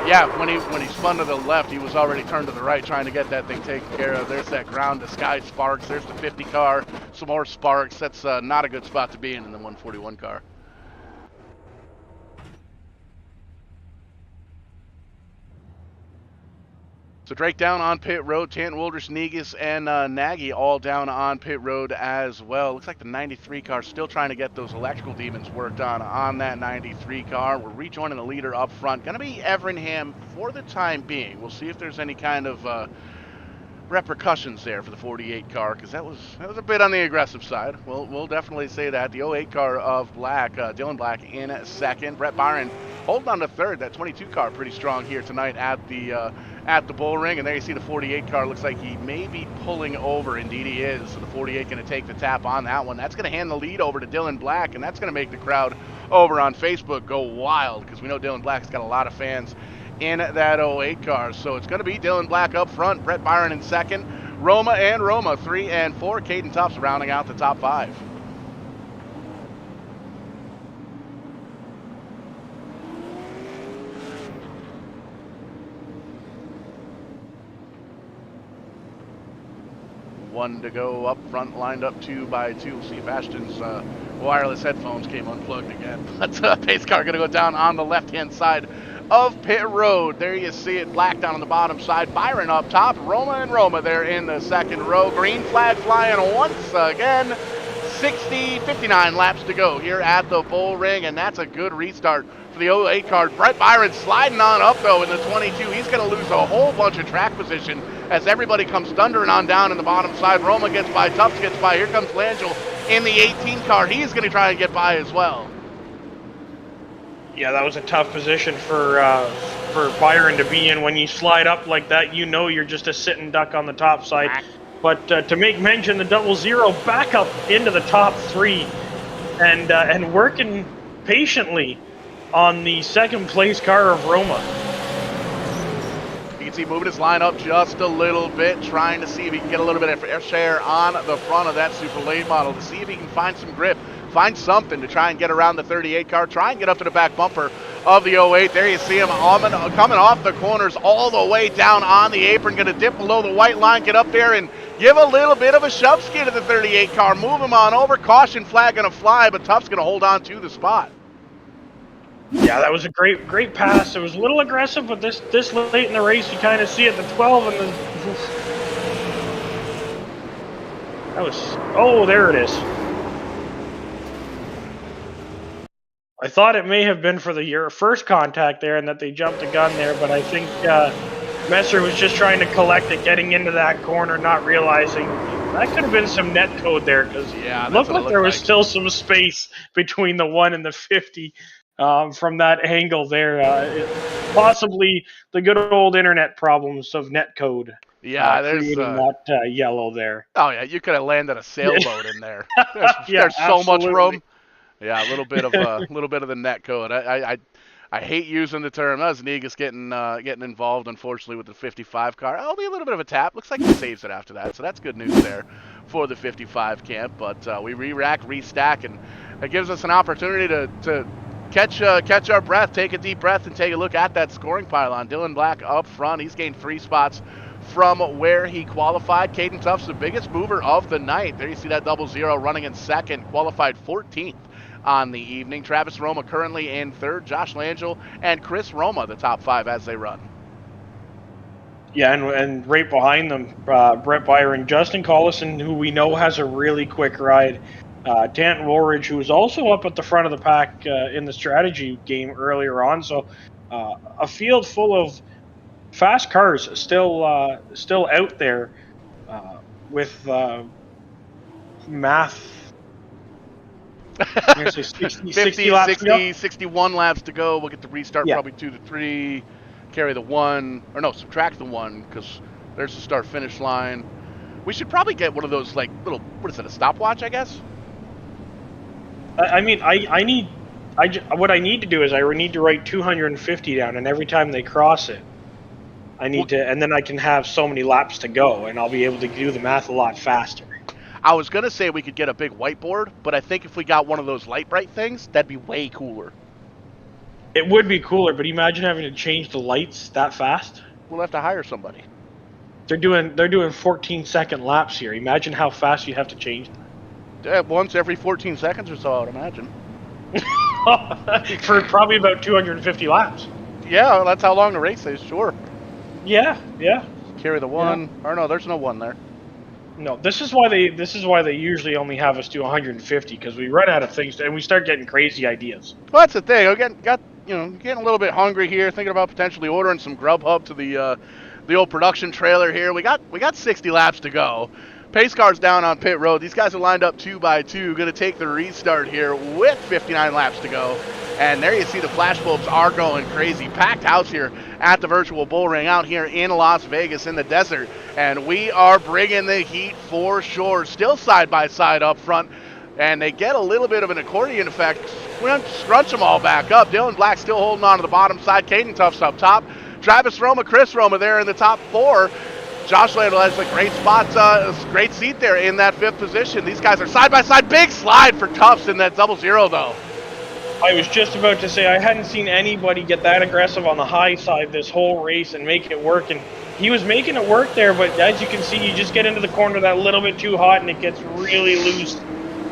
Yeah, when he spun to the left, he was already turned to the right, trying to get that thing taken care of. There's that ground to sky sparks. There's the 50 car, some more sparks. That's not a good spot to be in the 141 car. So Drake down on pit road, Tanton, Woolridge, Negus, and Nagy all down on pit road as well. Looks like the 93 car still trying to get those electrical demons worked on that 93 car. We're rejoining the leader up front. Going to be Everingham for the time being. We'll see if there's any kind of repercussions there for the 48 car, because that was a bit on the aggressive side. We'll definitely say that. The 08 car of Black, Dylan Black in second. Brett Byron holding on to third. That 22 car pretty strong here tonight at the bull ring. And there you see the 48 car. Looks like he may be pulling over. Indeed he is. So the 48 going to take the tap on that one. That's going to hand the lead over to Dylan Black, and that's going to make the crowd over on Facebook go wild, because we know Dylan Black's got a lot of fans in that 08 car. So it's going to be Dylan Black up front, Brett Byron in second, Roma 3 and 4, Caden Tufts rounding out the top 5. One to go up front, lined up 2 by 2. We'll see if Ashton's wireless headphones came unplugged again. But pace car going to go down on the left-hand side of pit road. There you see it, Black down on the bottom side, Byron up top, Roma there in the second row. Green flag flying once again. 59 laps to go here at the bull ring, and that's a good restart for the 08 car. Brett Byron sliding on up though in the 22. He's going to lose a whole bunch of track position as everybody comes thundering on down in the bottom side. Roma gets by, Tufts gets by. Here comes Langell in the 18 car. He's going to try and get by as well. Yeah, that was a tough position for Byron to be in. When you slide up like that, you know you're just a sitting duck on the top side. But to make mention, the 00 back up into the top 3 and working patiently on the second place car of Roma. You can see moving his line up just a little bit, trying to see if he can get a little bit of air share on the front of that super late model to see if he can find some grip, find something to try and get around the 38 car, try and get up to the back bumper of the 08. There you see him coming off the corners all the way down on the apron, going to dip below the white line, get up there and give a little bit of a shove ski to the 38 car, move him on over. Caution flag going to fly, but Tufts going to hold on to the spot. Yeah, that was a great pass. It was a little aggressive, but this late in the race, you kind of see it, the 12 and the... That was... Oh, there it is. I thought it may have been for your first contact there and that they jumped the gun there, but I think Messer was just trying to collect it, getting into that corner, not realizing that could have been some net code there, because it looked like there was still some space between the 1 and the 50 from that angle there. Possibly the good old internet problems of net code. Yeah, there's that yellow there. Oh yeah, you could have landed a sailboat in there. There's so much room. Yeah, a little bit of the net code. I hate using the term. That was Negus getting involved, unfortunately, with the 55 car. It'll be a little bit of a tap. Looks like he saves it after that, so that's good news there for the 55 camp. But we re-rack, restack, and it gives us an opportunity to catch our breath, take a deep breath, and take a look at that scoring pylon. Dylan Black up front. He's gained 3 spots from where he qualified. Caden Tuff's the biggest mover of the night. There you see that 00 running in second, qualified 14th on the evening. Travis Roma currently in third. Josh Langell and Chris Roma, the top 5 as they run. Yeah, and right behind them, Brett Byron, Justin Collison, who we know has a really quick ride. Tanton Woolridge, who was also up at the front of the pack in the strategy game earlier on. So a field full of fast cars still out there with math. I'm gonna say 60 laps 61 laps to go. We'll get the restart probably 2 to 3. Carry the 1, or no, subtract the 1, because there's the start-finish line. We should probably get one of those, like, little, what is it, a stopwatch, I guess? I mean, what I need to do is I need to write 250 down, and every time they cross it, I need to, and then I can have so many laps to go, and I'll be able to do the math a lot faster. I was going to say we could get a big whiteboard, but I think if we got one of those light bright things, that'd be way cooler. It would be cooler, but imagine having to change the lights that fast. We'll have to hire somebody. They're doing 14-second laps here. Imagine how fast you have to change them. Once every 14 seconds or so, I would imagine. For probably about 250 laps. Yeah, that's how long the race is, sure. Yeah. Carry the 1. Yeah. Or no, there's no 1 there. No, this is why they usually only have us do 150, because we run out of things and we start getting crazy ideas. Well, that's the thing. We're getting a little bit hungry here, thinking about potentially ordering some Grubhub to the old production trailer here. We got 60 laps to go. Pace car's down on pit road. These guys are lined up 2 by 2, going to take the restart here with 59 laps to go. And there you see the flashbulbs are going crazy. Packed house here at the virtual bull ring out here in Las Vegas in the desert. And we are bringing the heat for sure. Still side by side up front. And they get a little bit of an accordion effect. We don't scrunch them all back up. Dylan Black still holding on to the bottom side. Caden Tuff's up top. Travis Roma, Chris Roma there in the top 4. Josh Landell has a great spot, great seat there in that 5th position. These guys are side by side. Big slide for Tuffs in that 00 though. I was just about to say I hadn't seen anybody get that aggressive on the high side this whole race and make it work. And he was making it work there, but as you can see, you just get into the corner that little bit too hot and it gets really loose.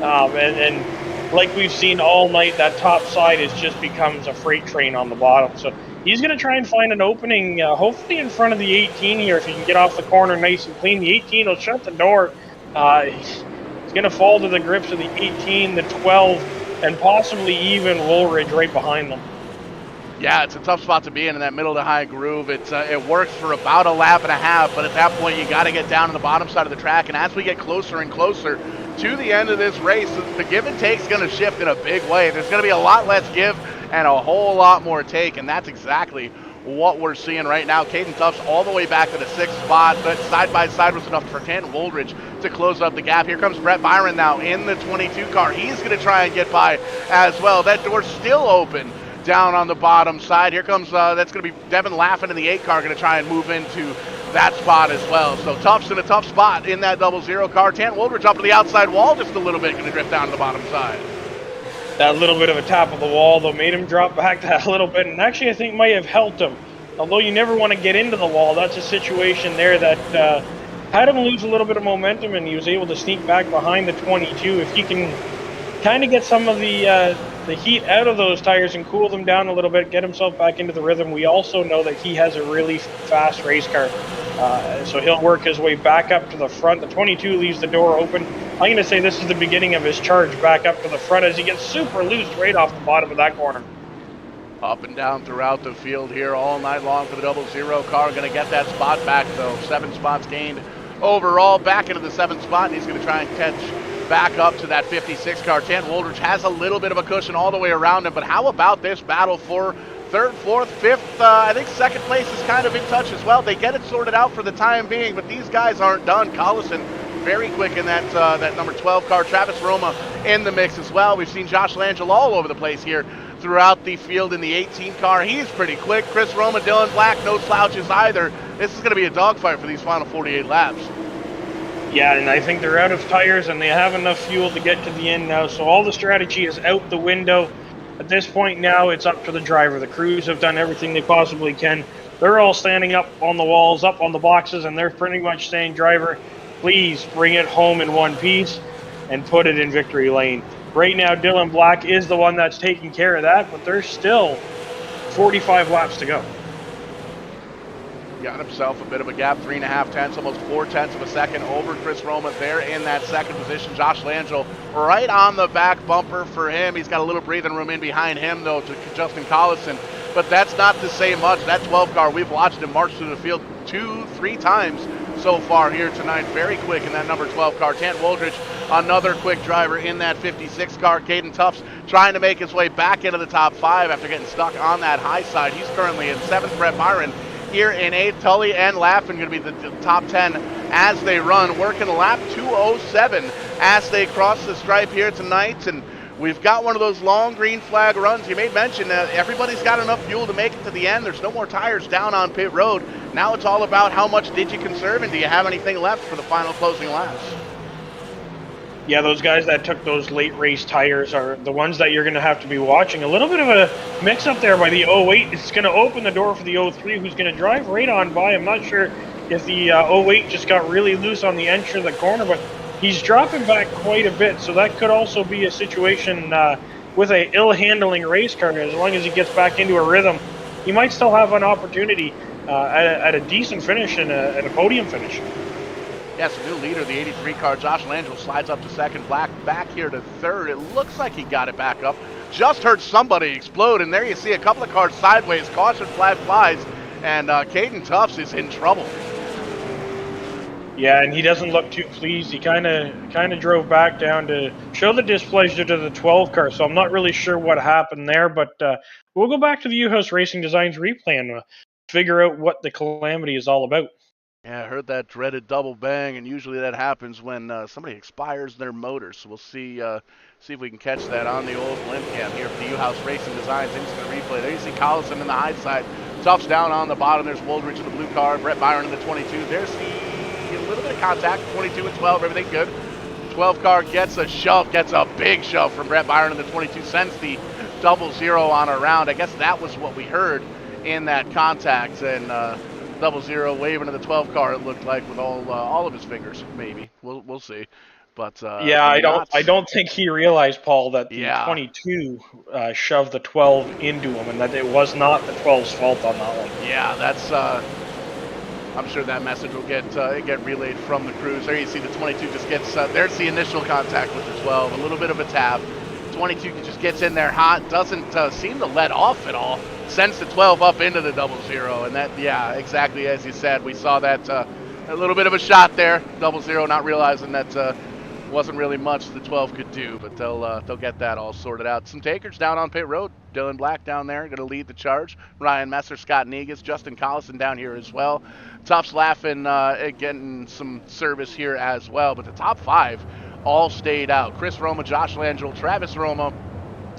And like we've seen all night, that top side just becomes a freight train on the bottom. So he's going to try and find an opening, hopefully in front of the 18 here. If he can get off the corner nice and clean, the 18 will shut the door. He's going to fall to the grips of the 18, the 12, and possibly even Woolridge right behind them. Yeah, it's a tough spot to be in that middle to high groove. It works for about a lap and a half, but at that point you got to get down to the bottom side of the track. And as we get closer and closer to the end of this race, the give and take is going to shift in a big way. There's going to be a lot less give and a whole lot more take, and that's exactly what we're seeing right now. Caden Tuffs all the way back to the 6th spot, but side by side was enough for Tanton Woolridge to close up the gap. Here comes Brett Byron now in the 22 car. He's going to try and get by as well. That door's still open down on the bottom side. Here comes, that's going to be Devin Laffin in the 8 car, going to try and move into that spot as well. So Tuffs in a tough spot in that 00 car. Tanton Woolridge up to the outside wall just a little bit, going to drift down to the bottom side. That little bit of a tap of the wall, though, made him drop back that little bit, and actually I think might have helped him. Although you never want to get into the wall, that's a situation there that had him lose a little bit of momentum, and he was able to sneak back behind the 22. If he can kind of get some of the heat out of those tires and cool them down a little bit, get himself back into the rhythm. We also know that he has a really fast race car, so he'll work his way back up to the front. The 22 leaves the door open. I'm going to say this is the beginning of his charge back up to the front as he gets super loose right off the bottom of that corner. Up and down throughout the field here all night long for the 00 car. Going to get that spot back, though. 7 spots gained overall. Back into the 7th spot, and he's going to try and catch back up to that 56 car. Tanton Woolridge has a little bit of a cushion all the way around him, but how about this battle for 3rd, 4th, 5th? I think 2nd place is kind of in touch as well. They get it sorted out for the time being, but these guys aren't done. Collison very quick in that number 12 car. Travis Roma in the mix as well. We've seen Josh Langell all over the place here throughout the field in the 18 car. He's pretty quick. Chris Roma, Dylan Black, no slouches either. This is going to be a dogfight for these final 48 laps. Yeah, and I think they're out of tires and they have enough fuel to get to the end now, so all the strategy is out the window. At this point now, it's up to the driver. The crews have done everything they possibly can. they're all standing up on the walls, up on the boxes, and they're pretty much saying, driver, please bring it home in one piece and put it in victory lane. Right now, Dylan Black is the one that's taking care of that, but there's still 45 laps to go. Got himself a bit of a gap, 3.5 tenths, almost 4 tenths of a second over Chris Roma there in that second position. Josh Langell right on the back bumper for him. He's got a little breathing room in behind him, though, to Justin Collison. But that's not to say much. That 12 car, we've watched him march through the field 2-3 times so far here tonight. Very quick in that number 12 car. Tant Woldridge, another quick driver in that 56 car. Caden Tufts trying to make his way back into the top 5 after getting stuck on that high side. He's currently in 7th. Brett Byron here in 8th. Tully and Laffin going to be the top 10 as they run, working lap 207 as they cross the stripe here tonight. And we've got one of those long green flag runs. You made mention that everybody's got enough fuel to make it to the end. There's no more tires down on pit road. Now it's all about how much did you conserve and do you have anything left for the final closing laps. Yeah, those guys that took those late race tires are the ones that you're going to have to be watching. A little bit of a mix-up there by the 08. It's going to open the door for the 03, who's going to drive right on by. I'm not sure if the 08 just got really loose on the entry of the corner, but he's dropping back quite a bit, so that could also be a situation with a ill-handling race car. As long as he gets back into a rhythm, he might still have an opportunity at a decent finish and a podium finish. Yes, the new leader, the 83 car, Josh Langell, slides up to second. Black back here to third. It looks like he got it back up. Just heard somebody explode, and there you see a couple of cars sideways. Caution flag flies, and Caden Tufts is in trouble. Yeah, and he doesn't look too pleased. He kind of drove back down to show the displeasure to the 12 car, so I'm not really sure what happened there, but we'll go back to the U-House Racing Designs replay and figure out what the calamity is all about. Yeah, I heard that dreaded double bang, and usually that happens when somebody expires their motor. So we'll see if we can catch that on the old limp cam here for the U-House Racing Designs instant replay. There you see Collison in the high side. Tufts down on the bottom. There's Woldridge in the blue car. Brett Byron in the 22. There's a little bit of contact. 22 and 12, everything good. 12 car gets a shove, gets a big shove from Brett Byron in the 22. Sends the 00 on a round. I guess that was what we heard in that contact, and 00 waving to the 12 car, it looked like, with all of his fingers. Maybe we'll see, but yeah, I don't think he realized, Paul, that the 22 shoved the 12 into him, and that it was not the 12's fault on that one. Yeah, that's I'm sure that message will get relayed from the crews. There you see the 22 just gets there's the initial contact with the 12, a little bit of a tap. 22 just gets in there hot, doesn't seem to let off at all. Sends the 12 up into the 00, and that, yeah, exactly as you said, we saw that a little bit of a shot there. 00 not realizing that wasn't really much the 12 could do, but they'll get that all sorted out. Some takers down on pit road. Dylan Black down there going to lead the charge. Ryan Messer, Scott Negus, Justin Collison down here as well. Tufts Laffin getting some service here as well, but the top 5 all stayed out. Chris Roma, Josh Langell, Travis Roma,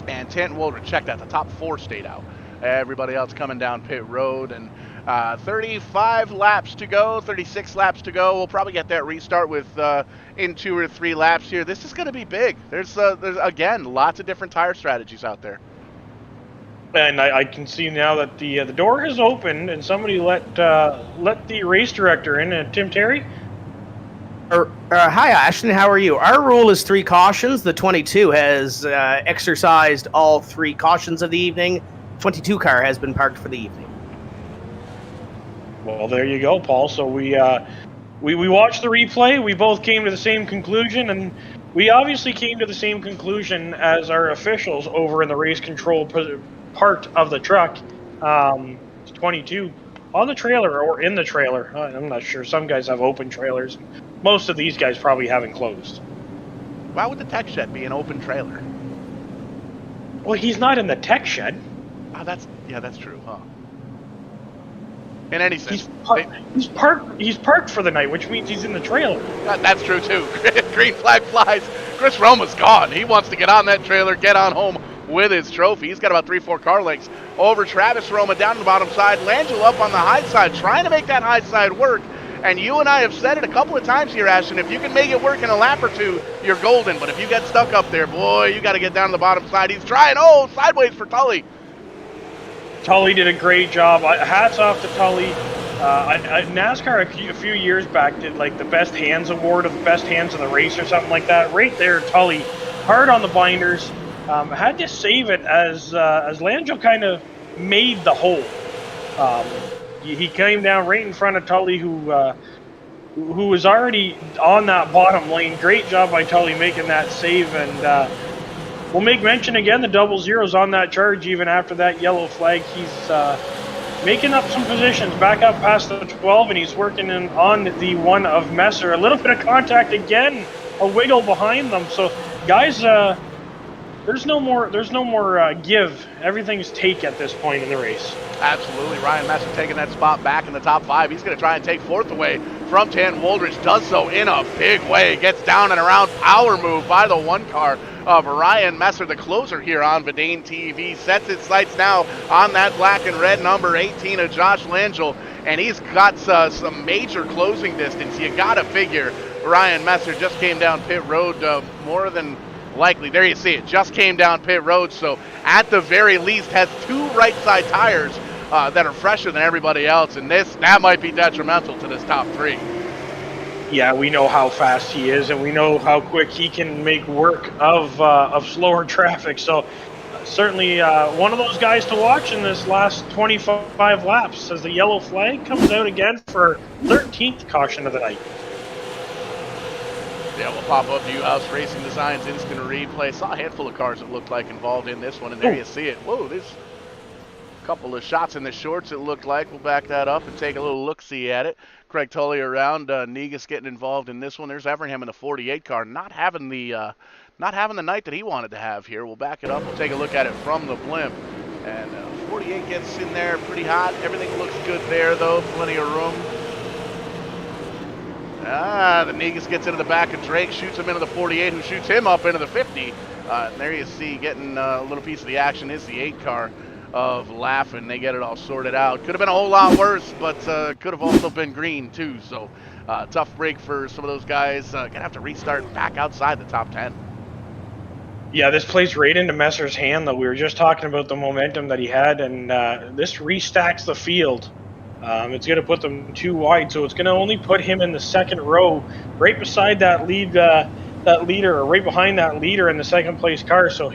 and Tant Woldridge. Check that. The top 4 stayed out. Everybody else coming down pit road, and 35 laps to go, 36 laps to go. We'll probably get that restart with in 2 or 3 laps here. This is going to be big. There's again lots of different tire strategies out there. And I can see now that the door has opened, and somebody let the race director in, Tim Terry. Hi, Ashton. How are you? Our rule is 3 cautions. The 22 has exercised all 3 cautions of the evening. 22 car has been parked for the evening. Well, there you go, Paul. So we watched the replay. We both came to the same conclusion, and we obviously came to the same conclusion as our officials over in the race control part of the truck. 22 on the trailer or in the trailer. I'm not sure. Some guys have open trailers. Most of these guys probably haven't closed. Why would the tech shed be an open trailer? Well, he's not in the tech shed. Oh, that's true, huh? In any sense, he's parked for the night, which means he's in the trailer. That's true too. Green flag flies. Chris Roma's gone. He wants to get on that trailer, get on home with his trophy. He's got about 3-4 car lengths over Travis Roma down the bottom side. Langell up on the high side, trying to make that high side work. And you and I have said it a couple of times here, Ashton. If you can make it work in a lap or 2, you're golden. But if you get stuck up there, boy, you got to get down to the bottom side. He's trying. Oh, sideways for Tully. Tully did a great job. Hats off to Tully. NASCAR a few years back did like the best hands award of the best hands of the race or something like that. Right there, Tully, hard on the binders. Had to save it as Langell kind of made the hole. He came down right in front of Tully, who was already on that bottom lane. Great job by Tully making that save, and we'll make mention again, the 00's on that charge even after that yellow flag. He's making up some positions, back up past the 12, and he's working on the 1 of Messer. A little bit of contact again, a wiggle behind them. So, guys, there's no more give. Everything's take at this point in the race. Absolutely. Ryan Messer taking that spot back in the top 5. He's going to try and take 4th away from Tan Woldridge. Does so in a big way. Gets down and around. Power move by the 1 car of Ryan Messer, the closer here on VidaneTV. Sets its sights now on that black and red number 18 of Josh Langell. And he's got some major closing distance. You got to figure Ryan Messer just came down pit road more than likely. There you see it. Just came down pit road. So at the very least has 2 right side tires that are fresher than everybody else, and that might be detrimental to this top 3. Yeah, we know how fast he is, and we know how quick he can make work of slower traffic. So certainly one of those guys to watch in this last 25 laps as the yellow flag comes out again for 13th caution of the night. Yeah, we'll pop up to House Racing Designs instant replay. Saw a handful of cars it looked like involved in this one, and there you see it. Whoa, there's a couple of shots in the shorts it looked like. We'll back that up and take a little look-see at it. Craig Tully around, Negus getting involved in this one. There's Everingham in the 48 car, not having the night that he wanted to have here. We'll back it up. We'll take a look at it from the blimp. And 48 gets in there pretty hot. Everything looks good there, though. Plenty of room. The Negus gets into the back of Drake, shoots him into the 48, who shoots him up into the 50. And there you see, getting a little piece of the action is the 8 car of Laughing. They get it all sorted out. Could have been a whole lot worse, but could have also been green, too. So, tough break for some of those guys. Gonna have to restart back outside the top 10. Yeah, this plays right into Messer's hand, though. We were just talking about the momentum that he had, and this restacks the field. It's going to put them 2 wide, so it's going to only put him in the 2nd row, right beside that leader, or right behind that leader in the 2nd place car. So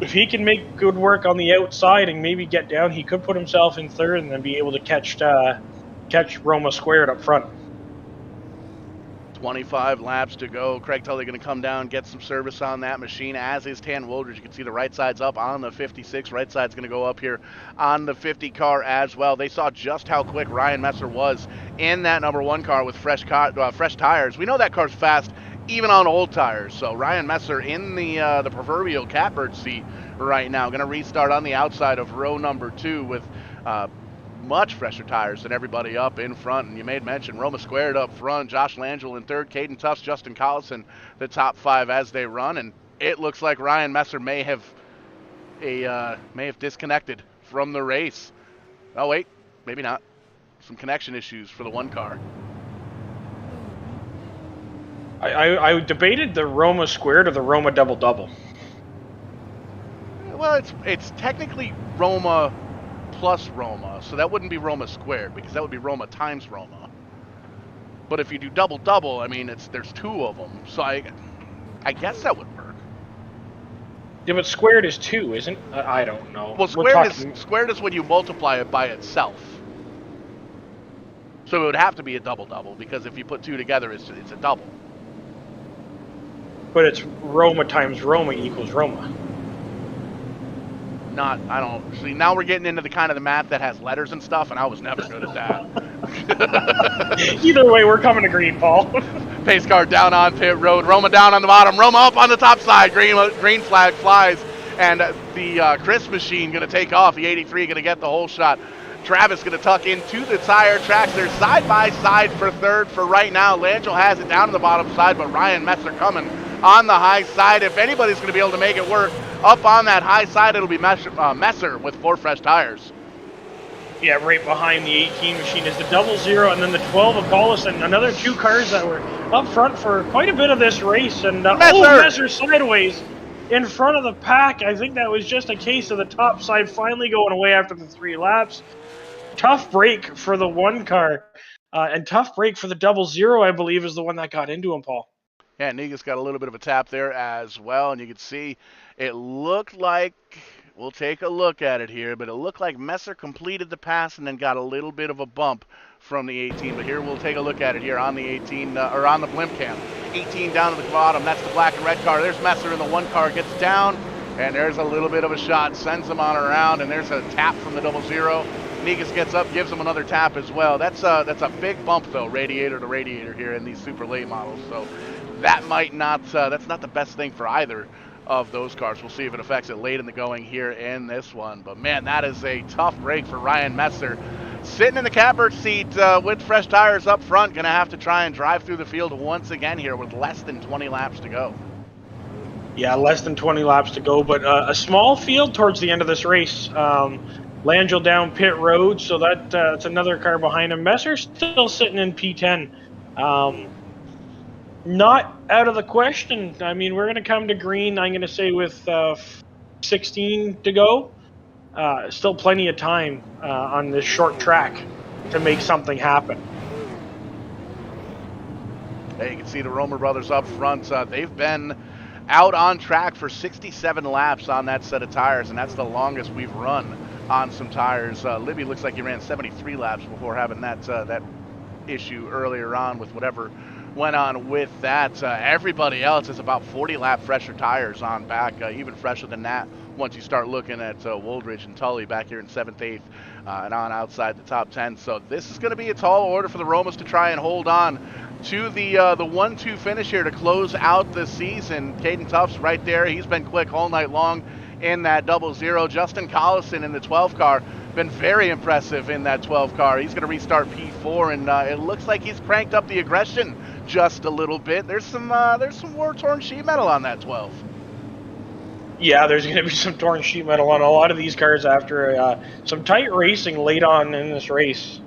if he can make good work on the outside and maybe get down, he could put himself in 3rd and then be able to catch Roma squared up front. 25 laps to go. Craig Tully going to come down, get some service on that machine, as is Tan Woldridge. You can see the right side's up on the 56. Right side's going to go up here on the 50 car as well. They saw just how quick Ryan Messer was in that number 1 car with fresh tires. We know that car's fast even on old tires. So Ryan Messer in the proverbial catbird seat right now. Going to restart on the outside of row number 2 with much fresher tires than everybody up in front. And you made mention, Roma squared up front, Josh Langell in 3rd, Caden Tufts, Justin Collison, the top 5 as they run. And it looks like Ryan Messer may have disconnected from the race. Oh wait, maybe not. Some connection issues for the 1 car. I debated the Roma squared or the Roma double-double. Well, it's technically Roma plus Roma, so that wouldn't be Roma squared, because that would be Roma times Roma. But if you do double-double, I mean, there's 2 of them, so I guess that would work. Yeah, but squared is 2, isn't? I don't know. Well, squared is when you multiply it by itself. So it would have to be a double-double, because if you put 2 together, it's a double. But it's Roma times Roma equals Roma. I don't see. Now we're getting into the kind of the math that has letters and stuff, and I was never good at that. Either way, we're coming to green, Paul. Pace car down on pit road. Roma down on the bottom. Roma up on the top side. Green flag flies, and the Chris machine going to take off. The 83 going to get the whole shot. Travis going to tuck into the tire tracks. They're side by side for 3rd for right now. Langell has it down on the bottom side, but Ryan Messer coming on the high side. If anybody's going to be able to make it work up on that high side, it'll be Messer with 4 fresh tires. Yeah, right behind the 18 machine is the 00 and then the 12 of Collison. Another 2 cars that were up front for quite a bit of this race. And Messer sideways. in front of the pack. I think that was just a case of the top side finally going away after the 3 laps. Tough break for the 1 car, and tough break for the 00, I believe, is the one that got into him, Paul. Yeah, Negus got a little bit of a tap there as well, and you can see it looked like, we'll take a look at it here, but it looked like Messer completed the pass and then got a little bit of a bump from the 18. But here we'll take a look at it here on the 18, or on the blimp cam. 18 down to the bottom, that's the black and red car. There's Messer in the 1 car, gets down, and there's a little bit of a shot, sends him on around, and there's a tap from the 00. Negus gets up, gives him another tap as well. That's a big bump though, radiator to radiator here in these super late models. So that might not, that's not the best thing for either of those cars. We'll see if it affects it late in the going here in this one. But man, that is a tough break for Ryan Messer. Sitting in the catbird seat with fresh tires up front, gonna have to try and drive through the field once again here with less than 20 laps to go. Yeah, less than 20 laps to go, but a small field towards the end of this race. Langell down pit road, so that's another car behind him. Messer's still sitting in P10. Not out of the question. I mean, we're going to come to green, I'm going to say, with 16 to go. Still plenty of time on this short track to make something happen. Hey, you can see the Romer brothers up front. They've been out on track for 67 laps on that set of tires, and that's the longest we've run on some tires. Libby looks like he ran 73 laps before having that issue earlier on with whatever went on with that. Everybody else is about 40 lap fresher tires on back, even fresher than that once you start looking at Woldridge and Tully back here in 7th, 8th, and on outside the top 10. So this is going to be a tall order for the Romas to try and hold on to the 1-2 finish here to close out the season. Caden Tuff's right there. He's been quick all night long in that 00. Justin Collison in the 12 car, been very impressive in that 12 car. He's going to restart P4, and it looks like he's cranked up the aggression just a little bit. There's some war-torn sheet metal on that 12. Yeah, there's going to be some torn sheet metal on a lot of these cars after some tight racing late on in this race.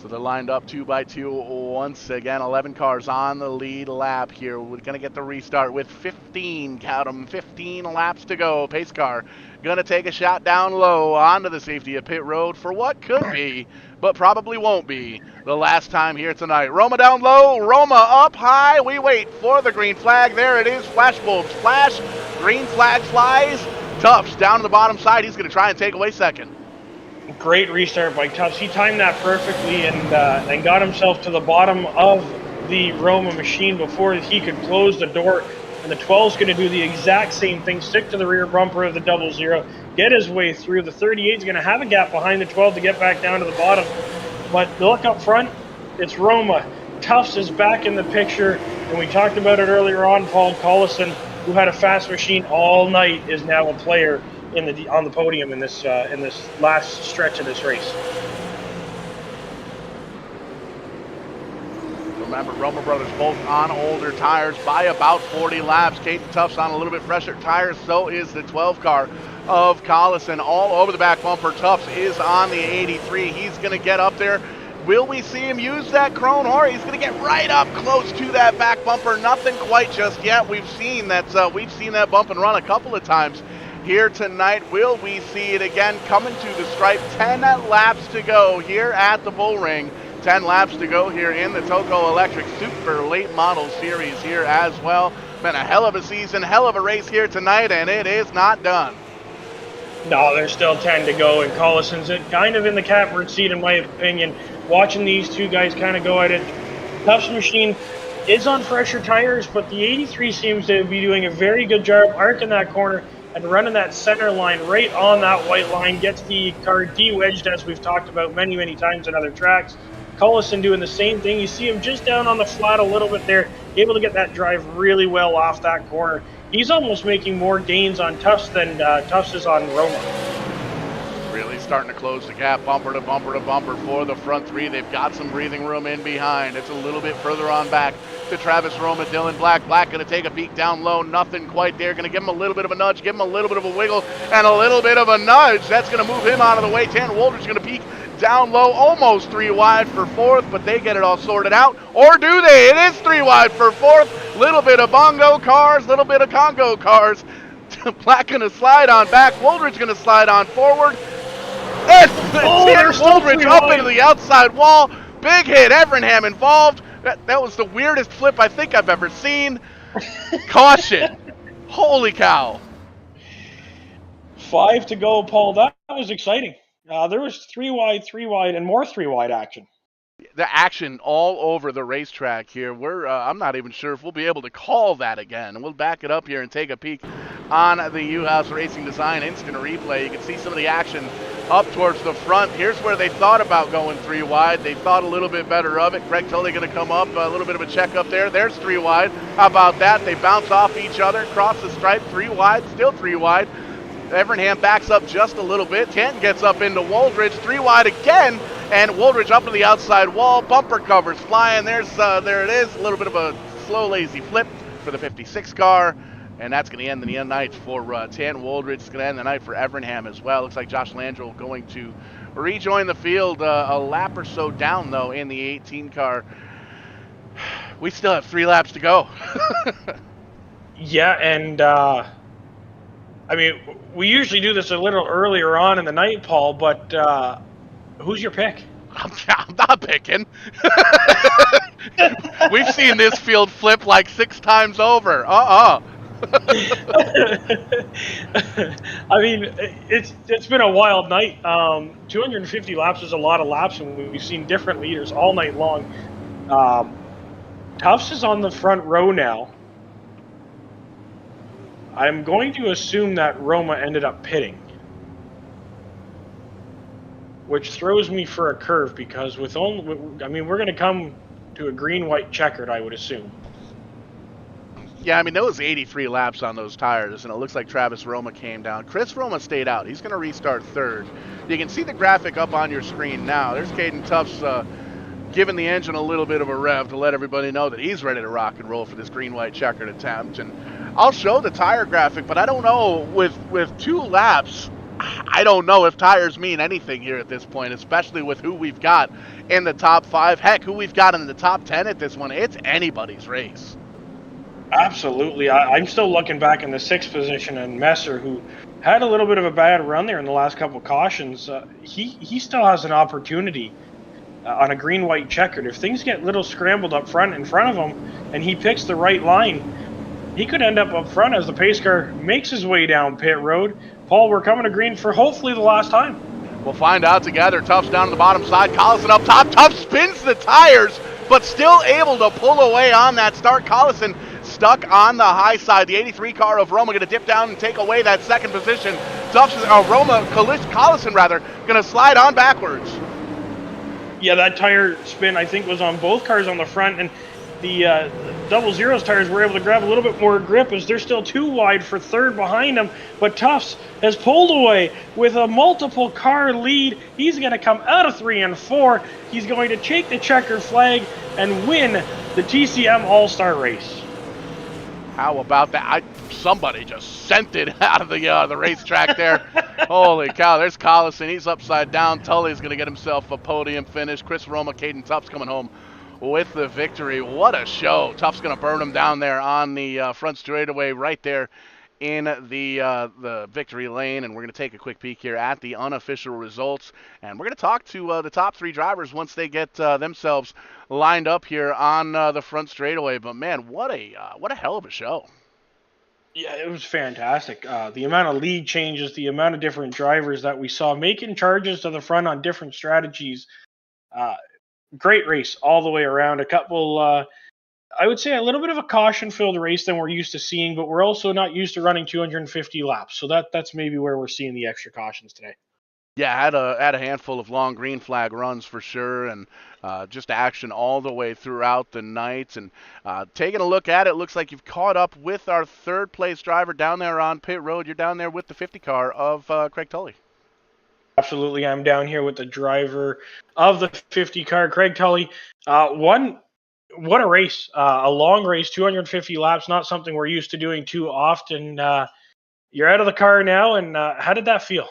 So they're lined up 2 by 2 once again. 11 cars on the lead lap here. We're going to get the restart with 15, count them, 15 laps to go. Pace car going to take a shot down low onto the safety of pit road for what could be, but probably won't be, the last time here tonight. Roma down low, Roma up high. We wait for the green flag. There it is. Flash bulbs flash. Green flag flies. Tuffs down to the bottom side. He's going to try and take away second. Great restart by Tubbs. He timed that perfectly and got himself to the bottom of the Roma machine before he could close the door. And the 12's going to do the exact same thing, stick to the rear bumper of the 00, get his way through. The 38's going to have a gap behind the 12 to get back down to the bottom. But look up front, it's Roma. Tufts is back in the picture, and we talked about it earlier on. Paul Collison, who had a fast machine all night, is now a player on the podium in this last stretch of this race. Remember, Roma brothers both on older tires by about 40 laps. Caden Tuff's on a little bit fresher tires. So is the 12 car of Collison. All over the back bumper. Tuffs is on the 83. He's going to get up there. Will we see him use that Krone Horse? He's going to get right up close to that back bumper. Nothing quite just yet. We've seen that bump and run a couple of times here tonight. Will we see it again coming to the stripe? 10 laps to go here at the Bull Ring. 10 laps to go here in the Tulco Electric Super Late Model Series here as well. Been a hell of a season, hell of a race here tonight, and it is not done. No, there's still 10 to go, and Collison's kind of in the catbird seat, in my opinion. Watching these two guys kind of go at it. Tuff's machine is on fresher tires, but the 83 seems to be doing a very good job arcing that corner and running that center line right on that white line. Gets the car de-wedged, as we've talked about many, many times on other tracks. Collison doing the same thing. You see him just down on the flat a little bit there, able to get that drive really well off that corner. He's almost making more gains on Tufts than Tufts is on Roma. Really starting to close the gap, bumper to bumper to bumper for the front three. They've got some breathing room in behind. It's a little bit further on back to Travis Roma, Dylan Black. Black going to take a peek down low. Nothing quite there. Going to give him a little bit of a nudge, give him a little bit of a wiggle, and a little bit of a nudge. That's going to move him out of the way. Tan Woldridge going to peek down low, almost 3 wide for fourth, but they get it all sorted out. Or do they? It is 3 wide for fourth. Little bit of bongo cars, little bit of Congo cars. Black gonna slide on back. Woldridge gonna slide on forward. And Woldridge up into the outside wall. Big hit. Evernham involved. That was the weirdest flip I think I've ever seen. Caution. Holy cow. 5 to go, Paul. That was exciting. There was 3 wide, and more 3 wide action. The action all over the racetrack here. I'm not even sure if we'll be able to call that again. We'll back it up here and take a peek on the U-House Racing Design instant replay. You can see some of the action up towards the front. Here's where they thought about going 3 wide. They thought a little bit better of it. Craig Tully going to come up, a little bit of a check up there. There's 3 wide. How about that? They bounce off each other, cross the stripe, 3 wide, still 3 wide. Evernham backs up just a little bit. Tanton gets up into Woldridge, 3 wide again, and Woldridge up to the outside wall. Bumper covers flying. There it is. A little bit of a slow, lazy flip for the 56 car, and that's going to end the night for Tanton Woldridge. It's going to end the night for Evernham as well. Looks like Josh Landrell going to rejoin the field a lap or so down, though, in the 18 car. We still have 3 laps to go. Yeah, and I mean, we usually do this a little earlier on in the night, Paul, but who's your pick? I'm not picking. We've seen this field flip like 6 times over. I mean, it's been a wild night. 250 laps is a lot of laps, and we've seen different leaders all night long. Tufts is on the front row now. I'm going to assume that Roma ended up pitting, which throws me for a curve because we're going to come to a green-white checkered, I would assume. Yeah, I mean, there was 83 laps on those tires, and it looks like Travis Roma came down. Chris Roma stayed out. He's going to restart third. You can see the graphic up on your screen now. There's Caden Tufts giving the engine a little bit of a rev to let everybody know that he's ready to rock and roll for this green-white checkered attempt. And I'll show the tire graphic, but I don't know, with 2 laps, I don't know if tires mean anything here at this point, especially with who we've got in the top 5. Heck, who we've got in the top 10 at this one. It's anybody's race. Absolutely. I'm still looking back in the 6th position, and Messer, who had a little bit of a bad run there in the last couple of cautions, he still has an opportunity on a green-white checkered. If things get a little scrambled up front in front of him and he picks the right line, he could end up front as the pace car makes his way down pit road. Paul, we're coming to green for hopefully the last time. We'll find out together. Tufts down to the bottom side. Collison up top. Tufts spins the tires, but still able to pull away on that start. Collison stuck on the high side. The 83 car of Roma going to dip down and take away that 2nd position. Collison going to slide on backwards. Yeah, that tire spin, I think, was on both cars on the front, and the double zeros tires were able to grab a little bit more grip as they're still 2 wide for 3rd behind them. But Tufts has pulled away with a multiple car lead. He's going to come out of 3 and 4. He's going to take the checker flag and win the TCM All-Star race. How about that? Somebody just sent it out of the racetrack there. Holy cow, there's Collison. He's upside down. Tully's going to get himself a podium finish. Chris Roma, Caden Tufts coming home with the victory. What a show. Tufts going to burn him down there on the front straightaway right there in the victory lane. And we're going to take a quick peek here at the unofficial results. And we're going to talk to the top 3 drivers once they get themselves lined up here on the front straightaway. But man, what a hell of a show. Yeah, it was fantastic. The amount of lead changes, the amount of different drivers that we saw making charges to the front on different strategies. Great race all the way around. A couple, I would say a little bit of a caution-filled race than we're used to seeing, but we're also not used to running 250 laps. So that's maybe where we're seeing the extra cautions today. Yeah, had a handful of long green flag runs for sure, and just action all the way throughout the night. And taking a look at it, looks like you've caught up with our 3rd place driver down there on pit road. You're down there with the 50 car of Craig Tully. Absolutely, I'm down here with the driver of the 50 car, Craig Tully. What a race, a long race, 250 laps, not something we're used to doing too often. You're out of the car now, and how did that feel?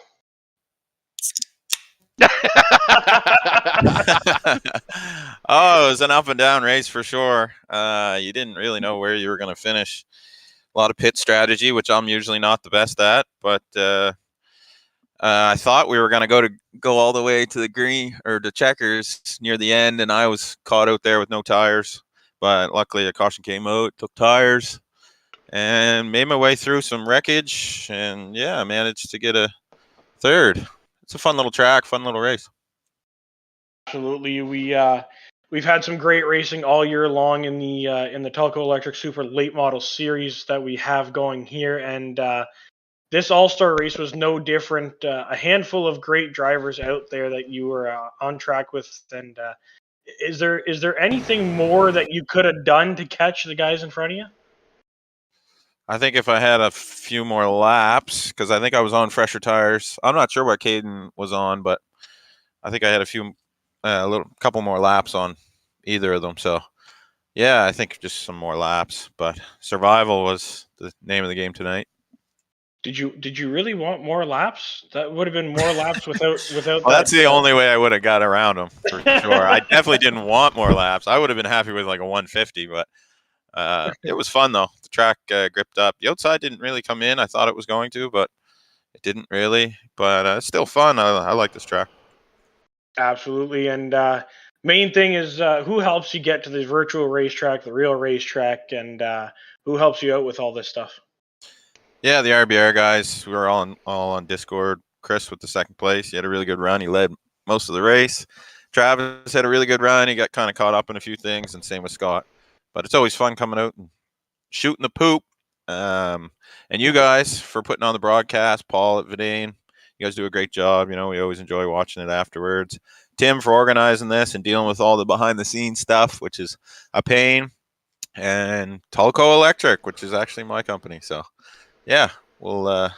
Oh, it was an up and down race for sure. You didn't really know where you were going to finish. A lot of pit strategy, which I'm usually not the best at, but I thought we were going to go all the way to the green or the checkers near the end, and I was caught out there with no tires. But luckily, a caution came out, took tires, and made my way through some wreckage, and yeah, I managed to get a third. It's a fun little track, fun little race. Absolutely, we've had some great racing all year long in the Tulco Electric Super Late Model Series that we have going here, and this All-Star race was no different. A handful of great drivers out there that you were on track with, and is there anything more that you could have done to catch the guys in front of you? I think if I had a few more laps, because I think I was on fresher tires. I'm not sure what Caden was on, but I think I had a couple more laps on either of them. So yeah, I think just some more laps. But survival was the name of the game tonight. Did you really want more laps? That would have been more laps without Well, that. that's the only way I would have got around them for sure. I definitely didn't want more laps. I would have been happy with like a 150, but it was fun though. The track gripped up. The outside didn't really come in. I thought it was going to, but it didn't really. But it's still fun. I like this track. Absolutely, and main thing is who helps you get to the virtual racetrack, the real racetrack, and who helps you out with all this stuff? Yeah, the RBR guys. We were all on Discord. Chris with the second place. He had a really good run. He led most of the race. Travis had a really good run. He got kind of caught up in a few things, and same with Scott. But it's always fun coming out and shooting the poop. And you guys for putting on the broadcast. Paul at Vidane. You guys do a great job. We always enjoy watching it afterwards. Tim for organizing this and dealing with all the behind the scenes stuff, which is a pain. And Tulco Electric, which is actually my company. So yeah, we'll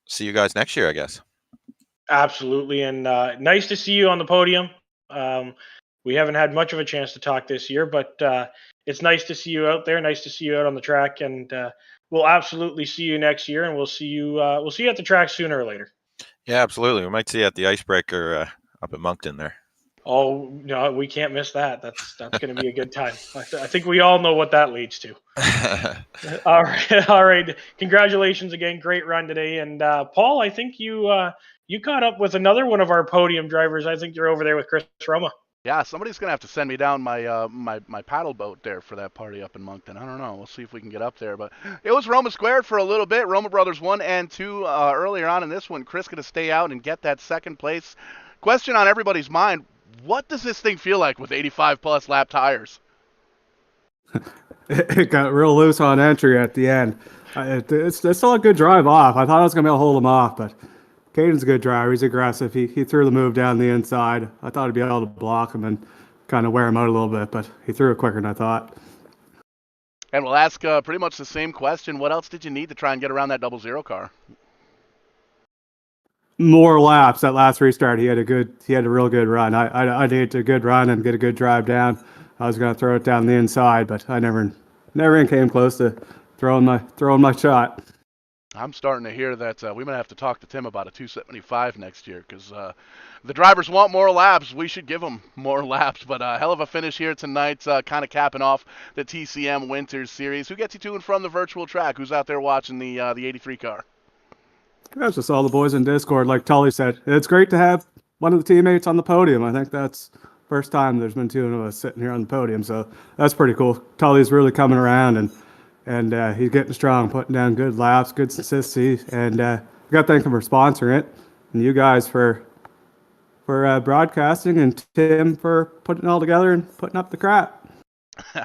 see you guys next year, I guess. Absolutely, and nice to see you on the podium. We haven't had much of a chance to talk this year, but it's nice to see you out there. Nice to see you out on the track, and we'll absolutely see you next year, and we'll see you at the track sooner or later. Yeah, absolutely. We might see you at the Icebreaker up at Moncton there. Oh no, we can't miss that. That's going to be a good time. I think we all know what that leads to. All right, all right. Congratulations again, great run today. And Paul, I think you caught up with another one of our podium drivers. I think you're over there with Chris Roma. Yeah, somebody's gonna have to send me down my paddle boat there for that party up in Moncton. I don't know. We'll see if we can get up there. But it was Roma squared for a little bit. Roma Brothers 1 and 2 earlier on in this one. Chris gonna stay out and get that second place. Question on everybody's mind: what does this thing feel like with 85 plus lap tires? It got real loose on entry at the end. It's still a good drive off. I thought I was going to be able to hold him off, but Caden's a good driver. He's aggressive. He threw the move down the inside. I thought I'd be able to block him and kind of wear him out a little bit, but he threw it quicker than I thought. And we'll ask pretty much the same question. What else did you need to try and get around that 00 car? More laps. That last restart, he had a real good run. I needed a good run and get a good drive down. I was going to throw it down the inside, but I never even came close to throwing my shot. I'm starting to hear that we might have to talk to Tim about a 275 next year because the drivers want more laps. We should give them more laps. But hell of a finish here tonight, kind of capping off the TCM Winters Series. Who gets you to and from the virtual track? Who's out there watching the 83 car? That's just all the boys in Discord, like Tully said. It's great to have one of the teammates on the podium. I think that's first time there's been two of us sitting here on the podium, so that's pretty cool. Tully's really coming around, and he's getting strong, putting down good laps, good consistency, and we got to thank him for sponsoring it, and you guys for broadcasting, and Tim for putting it all together and putting up the crap.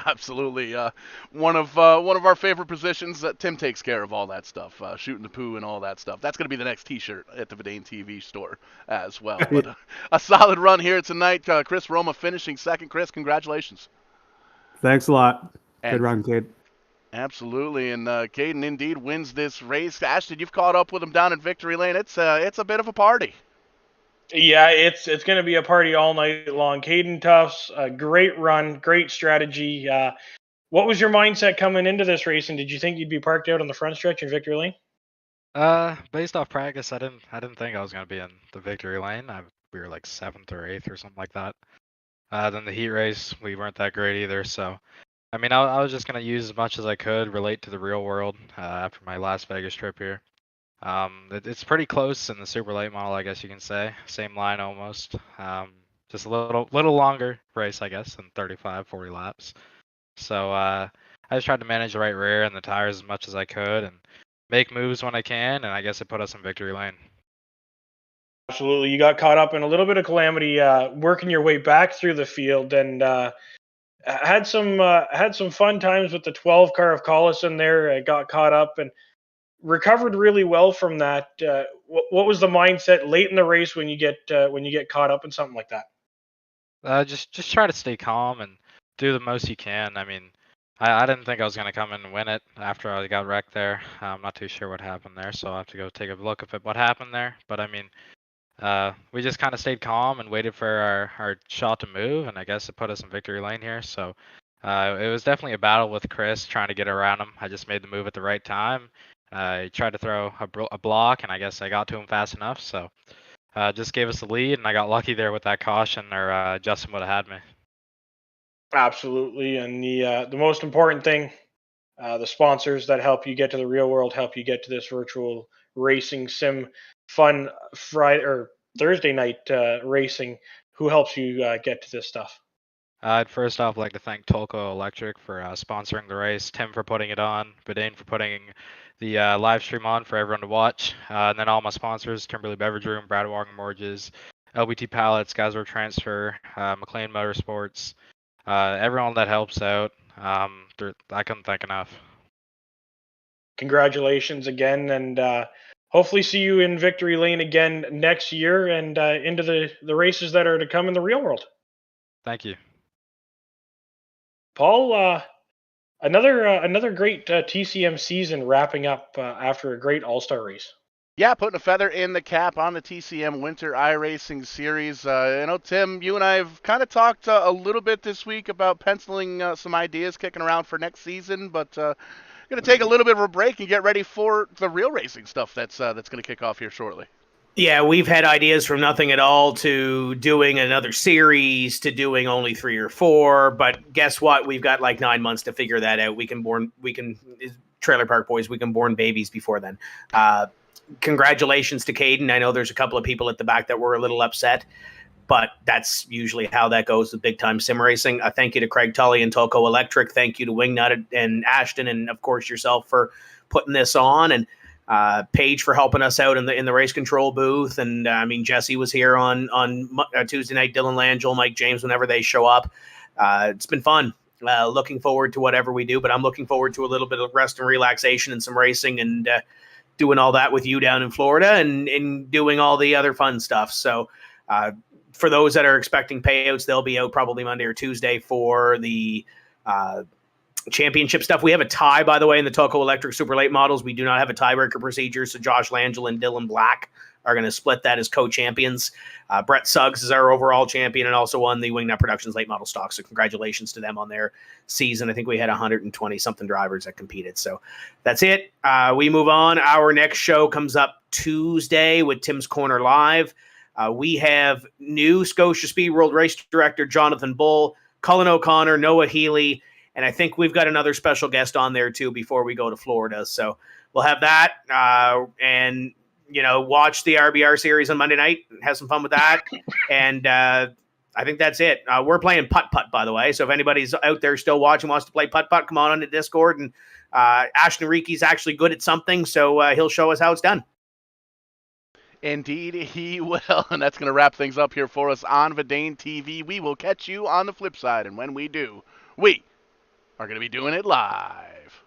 Absolutely. One of our favorite positions. Tim takes care of all that stuff, shooting the poo and all that stuff. That's going to be the next T-shirt at the VidaneTV store as well. But a solid run here tonight. Chris Roma finishing second. Chris, congratulations. Thanks a lot. Good run, Cade. Absolutely, and Caden indeed wins this race. Ashton, you've caught up with him down in Victory Lane. It's a bit of a party. Yeah, it's going to be a party all night long. Caden Tufts, a great run, great strategy. What was your mindset coming into this race, and did you think you'd be parked out on the front stretch in Victory Lane? Based off practice, I didn't think I was going to be in the Victory Lane. we were like 7th or 8th or something like that. Then the heat race, we weren't that great either. So, I mean, I was just gonna use as much as I could, relate to the real world after my Las Vegas trip here. It's pretty close in the super late model, I guess you can say. Same line almost. Just a little longer race, I guess, than 35, 40 laps. So I just tried to manage the right rear and the tires as much as I could and make moves when I can, and I guess it put us in victory lane. Absolutely, you got caught up in a little bit of calamity, working your way back through the field, and had some fun times with the 12 car of Collison there. Got caught up and recovered really well from that. What was the mindset late in the race when you get caught up in something like that? Just try to stay calm and do the most you can. I mean, I didn't think I was gonna come in and win it after I got wrecked there. I'm not too sure what happened there, so I'll have to go take a look at what happened there. But I mean, we just kind of stayed calm and waited for our shot to move, and I guess it put us in victory lane here. So it was definitely a battle with Chris trying to get around him. I just made the move at the right time. He tried to throw a block, and I guess I got to him fast enough. So just gave us the lead, and I got lucky there with that caution, or Justin would have had me. Absolutely, and the most important thing, the sponsors that help you get to the real world, help you get to this virtual racing sim fun Friday or Thursday night racing. Who helps you get to this stuff? I'd first off like to thank Tulco Electric for sponsoring the race, Tim for putting it on, Vidane for putting the live stream on for everyone to watch, and then all my sponsors, Kimberly Beverage Room, Brad Walker Mortgages, LBT Pallets, Gazro Transfer, McLean Motorsports, everyone that helps out. I couldn't thank enough. Congratulations again, and hopefully see you in victory lane again next year and into the races that are to come in the real world. Thank you. Paul, another great TCM season wrapping up after a great All-Star race. Yeah, putting a feather in the cap on the TCM Winter iRacing Series. Tim, you and I have kind of talked a little bit this week about penciling some ideas kicking around for next season, but going to take a little bit of a break and get ready for the real racing stuff that's going to kick off here shortly. Yeah, we've had ideas from nothing at all to doing another series to doing only 3 or 4. But guess what? We've got like 9 months to figure that out. Trailer Park Boys, we can born babies before then. Congratulations to Caden. I know there's a couple of people at the back that were a little upset, but that's usually how that goes with big time sim racing. Thank you to Craig Tully and Tulco Electric. Thank you to Wingnut and Ashton, and of course yourself for putting this on, and Paige for helping us out in the race control booth. And Jesse was here on Tuesday night, Dylan Langell, Mike James, whenever they show up. It's been fun. Looking forward to whatever we do, but I'm looking forward to a little bit of rest and relaxation and some racing, and doing all that with you down in Florida, and doing all the other fun stuff. So for those that are expecting payouts, they'll be out probably Monday or Tuesday for the championship stuff. We have a tie, by the way, in the Tulco Electric Super Late models. We do not have a tiebreaker procedure, so Josh Langell and Dylan Black are going to split that as co-champions. Brett Suggs is our overall champion and also won the Wingnut Productions late model stock, so congratulations to them on their season. I think we had 120-something drivers that competed, so that's it. We move on. Our next show comes up Tuesday with Tim's Corner Live. We have new Scotia Speed World Race Director Jonathan Bull, Cullen O'Connor, Noah Healy, and I think we've got another special guest on there too before we go to Florida. So we'll have that, and watch the RBR series on Monday night and have some fun with that. And I think that's it. We're playing putt-putt, by the way. So if anybody's out there still watching, wants to play putt-putt, come on the Discord. And Ashton Riki's actually good at something, so he'll show us how it's done. Indeed, he will. And that's going to wrap things up here for us on VidaneTV. We will catch you on the flip side. And when we do, we are going to be doing it live.